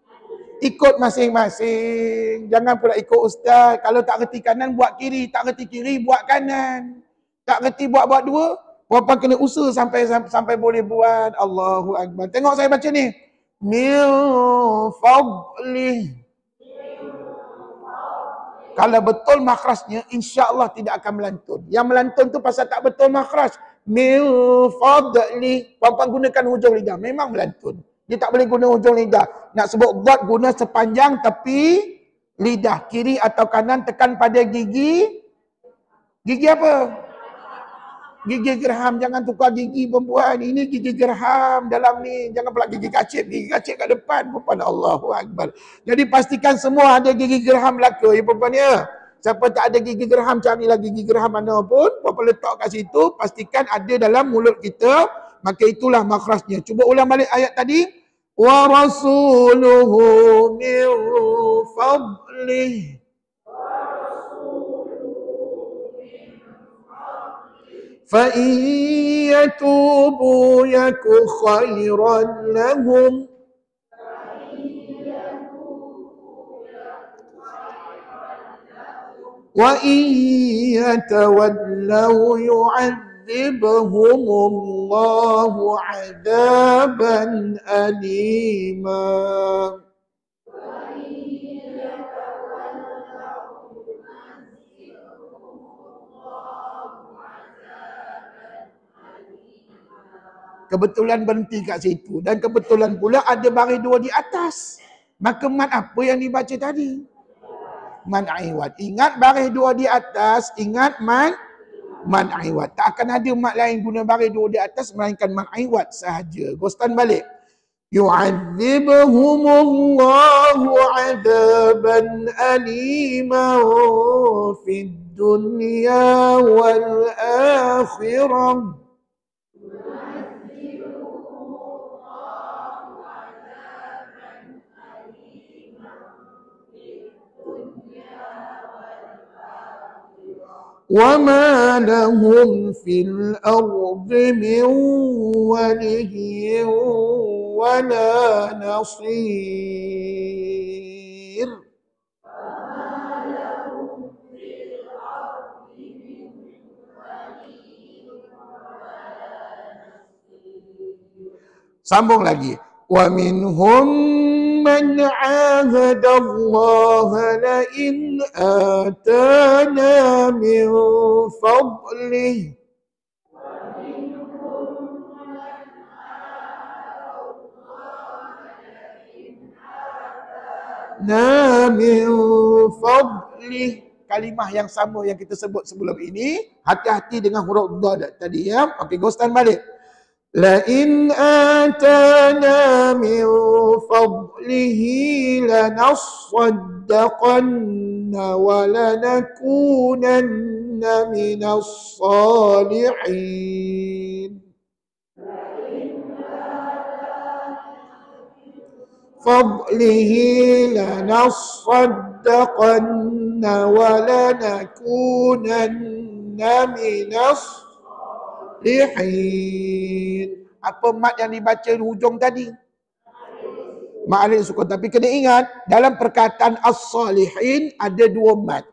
Ikut masing-masing. Jangan pula ikut ustaz. Kalau tak reti kanan, buat kiri. Tak reti kiri, buat kanan. Tak reti buat dua. Puan-puan kena usaha sampai boleh buat. Allahu Akbar. Tengok saya baca ni. Min fadlih. Kalau betul makhrajnya, insya-Allah tidak akan melantun. Yang melantun tu pasal tak betul makhraj. Min fadli. Puan-puan gunakan hujung lidah. Memang melantun. Dia tak boleh guna hujung lidah. Nak sebut dhad, guna sepanjang tepi lidah. Kiri atau kanan, tekan pada gigi. Gigi apa? Gigi gerham. Jangan tukar gigi perempuan. Ini gigi gerham dalam ni. Jangan pula gigi kacip. Gigi kacip kat depan. Perempuan Allahu Akbar. Jadi pastikan semua ada gigi gerham belaka. Ya perempuan ya. Siapa tak ada gigi gerham, carilah gigi gerham mana pun. Perempuan letak kat situ. Pastikan ada dalam mulut kita. Maka itulah makhrajnya. Cuba ulang balik ayat tadi. Wa rasuluhu min fadlih. فَإِنْ يَتُوبُوا يَكُ خَيْرًا لَهُمْ وَإِنْ يَتَوَلَّوْا يُعَذِّبْهُمُ اللَّهُ عَذَابًا أَلِيمًا. Kebetulan berhenti kat situ. Dan kebetulan pula ada baris dua di atas. Maka mat apa yang dibaca tadi? Man aiwat. Ingat baris dua di atas. Ingat man aiwat. Tak akan ada mat lain guna baris dua di atas. Melainkan man aiwat sahaja. Ghostan balik. Yu'adzibahumullahu adaban aliman fid dunya wal akhirah. وما لهم في الأرض من ولي ولا نصير. Sambung lagi. Wa minhum man 'ahada Allah la in atana min fadlih. Na min fadlih. Kalimah yang sama yang kita sebut sebelum ini. Hati-hati dengan huruf dha tadi ya. Okey, ghostan balik. La in atana min fadlihi lanasaddaqanna wa lanakunanna minas salihin. Fadlihi lanasaddaqanna wa lanakunanna minas salihin. Apa mat yang dibaca di hujung tadi? Ma'arif sukun. Tapi kena ingat, dalam perkataan as-salihin ada dua mat.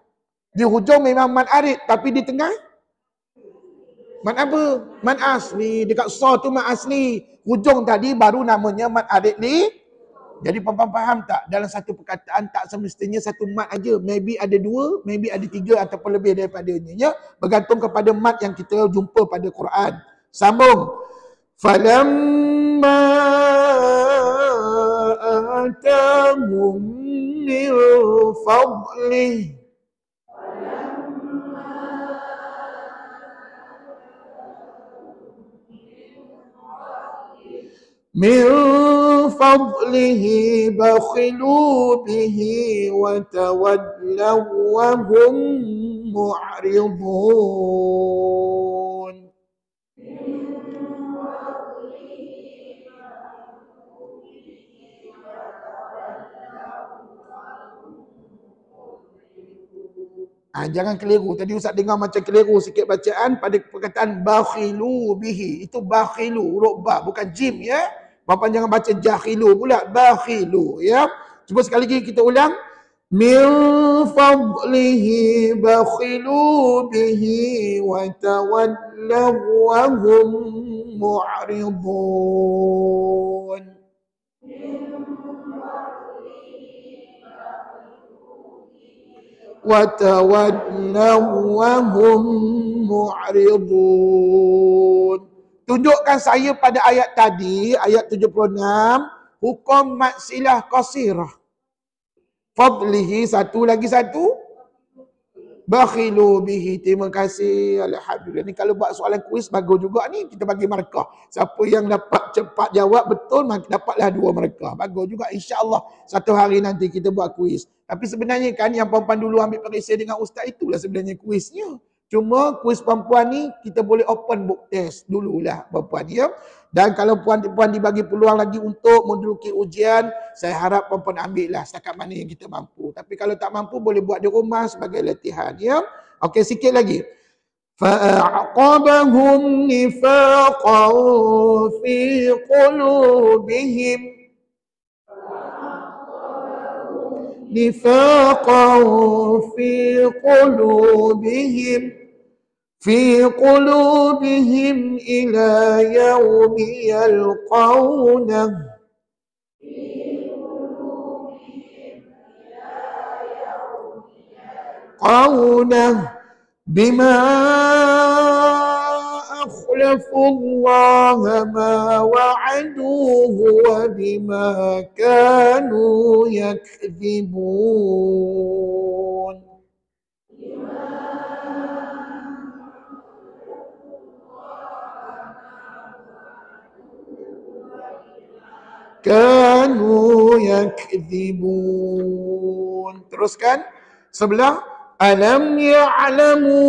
Di hujung memang mat arid, tapi di tengah mat apa? Mat asli. Dekat sa tu mat asli. Hujung tadi baru namanya mat arid li. Jadi faham tak? Dalam satu perkataan tak semestinya satu mat aja. Maybe ada dua, maybe ada tiga ataupun lebih daripadanya. Ya? Bergantung kepada mat yang kita jumpa pada Quran. Sambung. Falamma atahum min fadlih. Min fadlihi bakhilu bihi wa tawallaw wa hum mu'ridun. Jangan keliru. Tadi Ustaz dengar macam keliru sikit bacaan pada perkataan bakhilu bihi. Itu bakhilu, huruf ba, bukan jim ya. Bapa jangan baca jahhilu pula, bakhilu ya. Cuba sekali lagi kita ulang. Min fadlihi bakhilu bihi wa tawallaw wa hum mu'ridun. Wa tawallaw wa hum mu'ridun. Tunjukkan saya pada ayat tadi, ayat 76, hukum mat silah qasirah. Fadlihi satu lagi satu. Bakhilu bihi. Terima kasih. Alhamdulillah. Ni kalau buat soalan kuis bagus juga ni, kita bagi markah. Siapa yang dapat cepat jawab betul, dapatlah 2 markah. Bagus juga, insya-Allah satu hari nanti kita buat kuis. Tapi sebenarnya kan yang perempuan dulu ambil periksa dengan ustaz itulah sebenarnya kuisnya. Cuma kuis perempuan ni kita boleh open book test dululah perempuan ya. Dan kalau puan-puan dibagi peluang lagi untuk menduduki ujian, saya harap perempuan ambil lah setakat mana yang kita mampu. Tapi kalau tak mampu boleh buat di rumah sebagai latihan ya. Okey, sikit lagi. Fa'aqabahum nifaqan fi qulubihim. Nifaqan fi qulubihim. في قلوبهم إلى يوم يلقونه بما أخلفوا الله ما وعدوه وبما كانوا يكذبون. Kanu yakdzibun. Teruskan sebelah. Alam ya'lamu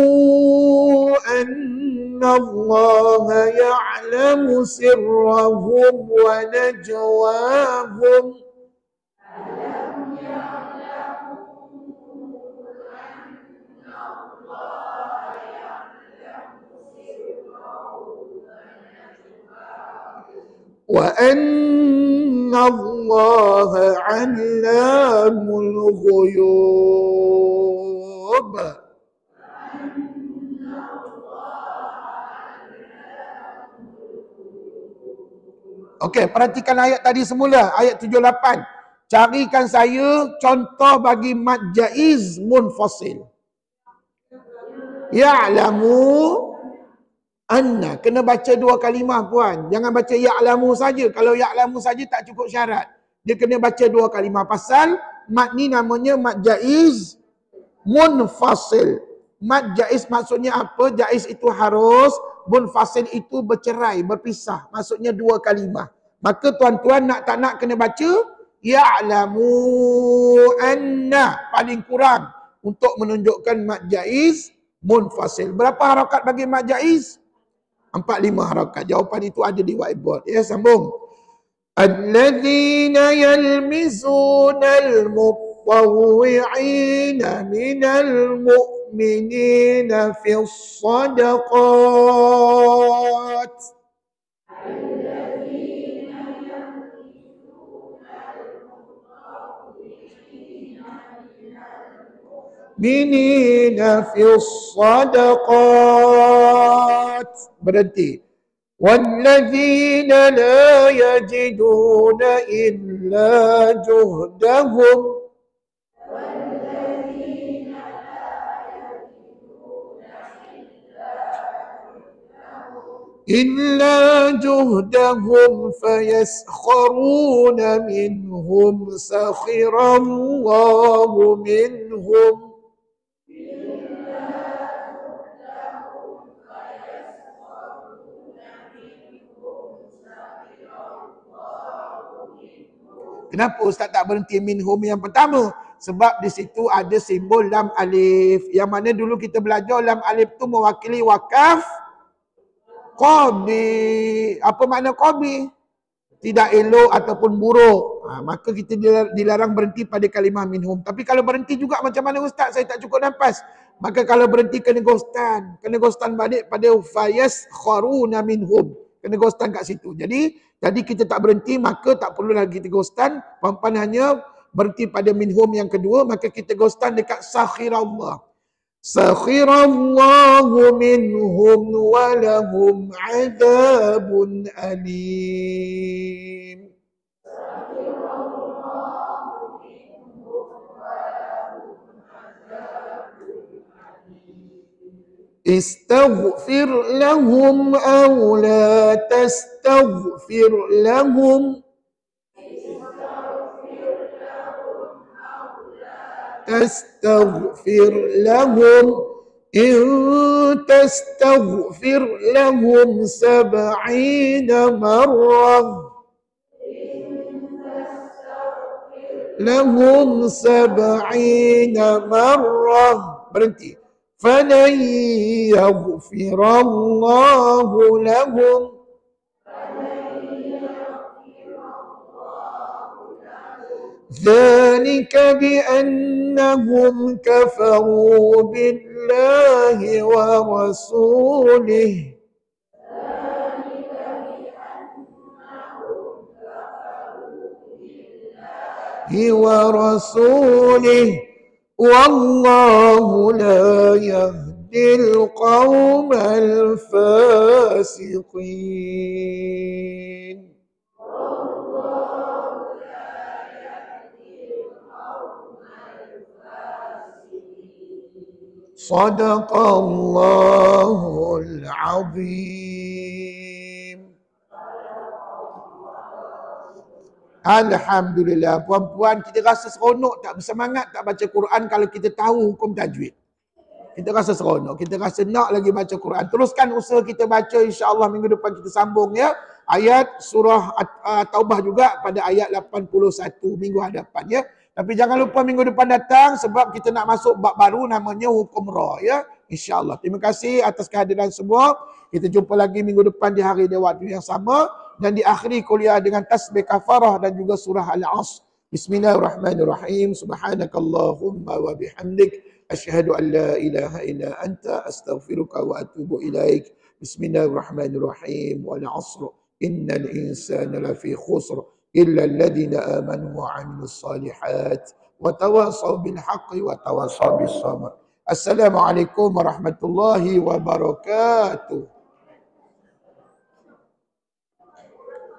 anna Allah ya'lamu sirrahum wa najwahum. wa anna Allah 'allamul ghuyub. Okey, perhatikan ayat tadi semula, ayat 78. Carikan saya contoh bagi mad jaiz munfasil. Ya'lamu anna. Kena baca dua kalimah puan. Jangan baca ya'lamu saja. Kalau ya'lamu saja tak cukup syarat. Dia kena baca dua kalimah. Pasal mad ni namanya mad jaiz munfasil. Mad jaiz maksudnya apa? Jaiz itu harus, munfasil itu bercerai, berpisah. Maksudnya dua kalimah. Maka tuan-tuan nak tak nak kena baca ya'lamu anna. Paling kurang untuk menunjukkan mad jaiz munfasil. Berapa harakat bagi mad jaiz? 4-5 harakat. Jawapan itu ada di whiteboard. Ya, sambung. Alladzina yalmizuna al-mutawwi'ina minal mu'minina fis sadaqat. Minina fis sadaqat. Berhenti. Walladzina la yajiduna illa juhdahum illa juhdahum fayaskharuna minhum sakhirallahu minhum. Kenapa Ustaz tak berhenti minhum yang pertama? Sebab di situ ada simbol lam alif. Yang mana dulu kita belajar lam alif tu mewakili wakaf qabi. Apa makna qabi? Tidak elok ataupun buruk. Maka kita dilarang berhenti pada kalimah minhum. Tapi kalau berhenti juga macam mana Ustaz? Saya tak cukup nafas. Maka kalau berhenti kena ghostan. Kena ghostan balik pada fayaskharuna minhum. Kena ghostan kat situ. Jadi kita tak berhenti, maka tak perlu lagi kita ghostan. Puan-puan hanya berhenti pada minhum yang kedua, maka kita ghostan dekat sakhirallah. Sakhirallahu minhum wa lahum adabun alim. Istaghfir lahum aw la tastaghfir lahum. Tastaghfir lahum in tastaghfir lahum 70 marrah. Lahum 70 marrah. Berhenti. فَلَنْ يَغْفِرَ اللَّهُ لَهُمْ. ذَلِكَ بِأَنَّهُمْ كَفَرُوا بِاللَّهِ وَرَسُولِهِ. وَرَسُولِهِ وَاللَّهُ لَا يَهْدِي الْقَوْمَ الْفَاسِقِينَ. صدق الله العظيم. Alhamdulillah. Puan-puan, kita rasa seronok tak, bersemangat tak baca Quran kalau kita tahu hukum tajwid? Kita rasa seronok. Kita rasa nak lagi baca Quran. Teruskan usaha kita baca, insya-Allah minggu depan kita sambung ya. Ayat surah Taubah juga pada ayat 81 minggu hadapan ya. Tapi jangan lupa minggu depan datang sebab kita nak masuk bab baru namanya hukum ra ya. InsyaAllah. Terima kasih atas kehadiran semua. Kita jumpa lagi minggu depan di hari dan waktu yang sama. Dan diakhiri kuliah dengan tasbih kafarah dan juga surah Al-Asr. Bismillahirrahmanirrahim. Subhanakallahumma wa bihamdik. Asyhadu an la ilaha illa anta astaghfiruka wa atubu ilaik. Bismillahirrahmanirrahim. Wal 'asr. innal insana lafi khusr illa alladhina amanu wa 'amilus salihat wa tawasaw bil haqqi wa tawasaw bis sabr. Assalamualaikum warahmatullahi wabarakatuh.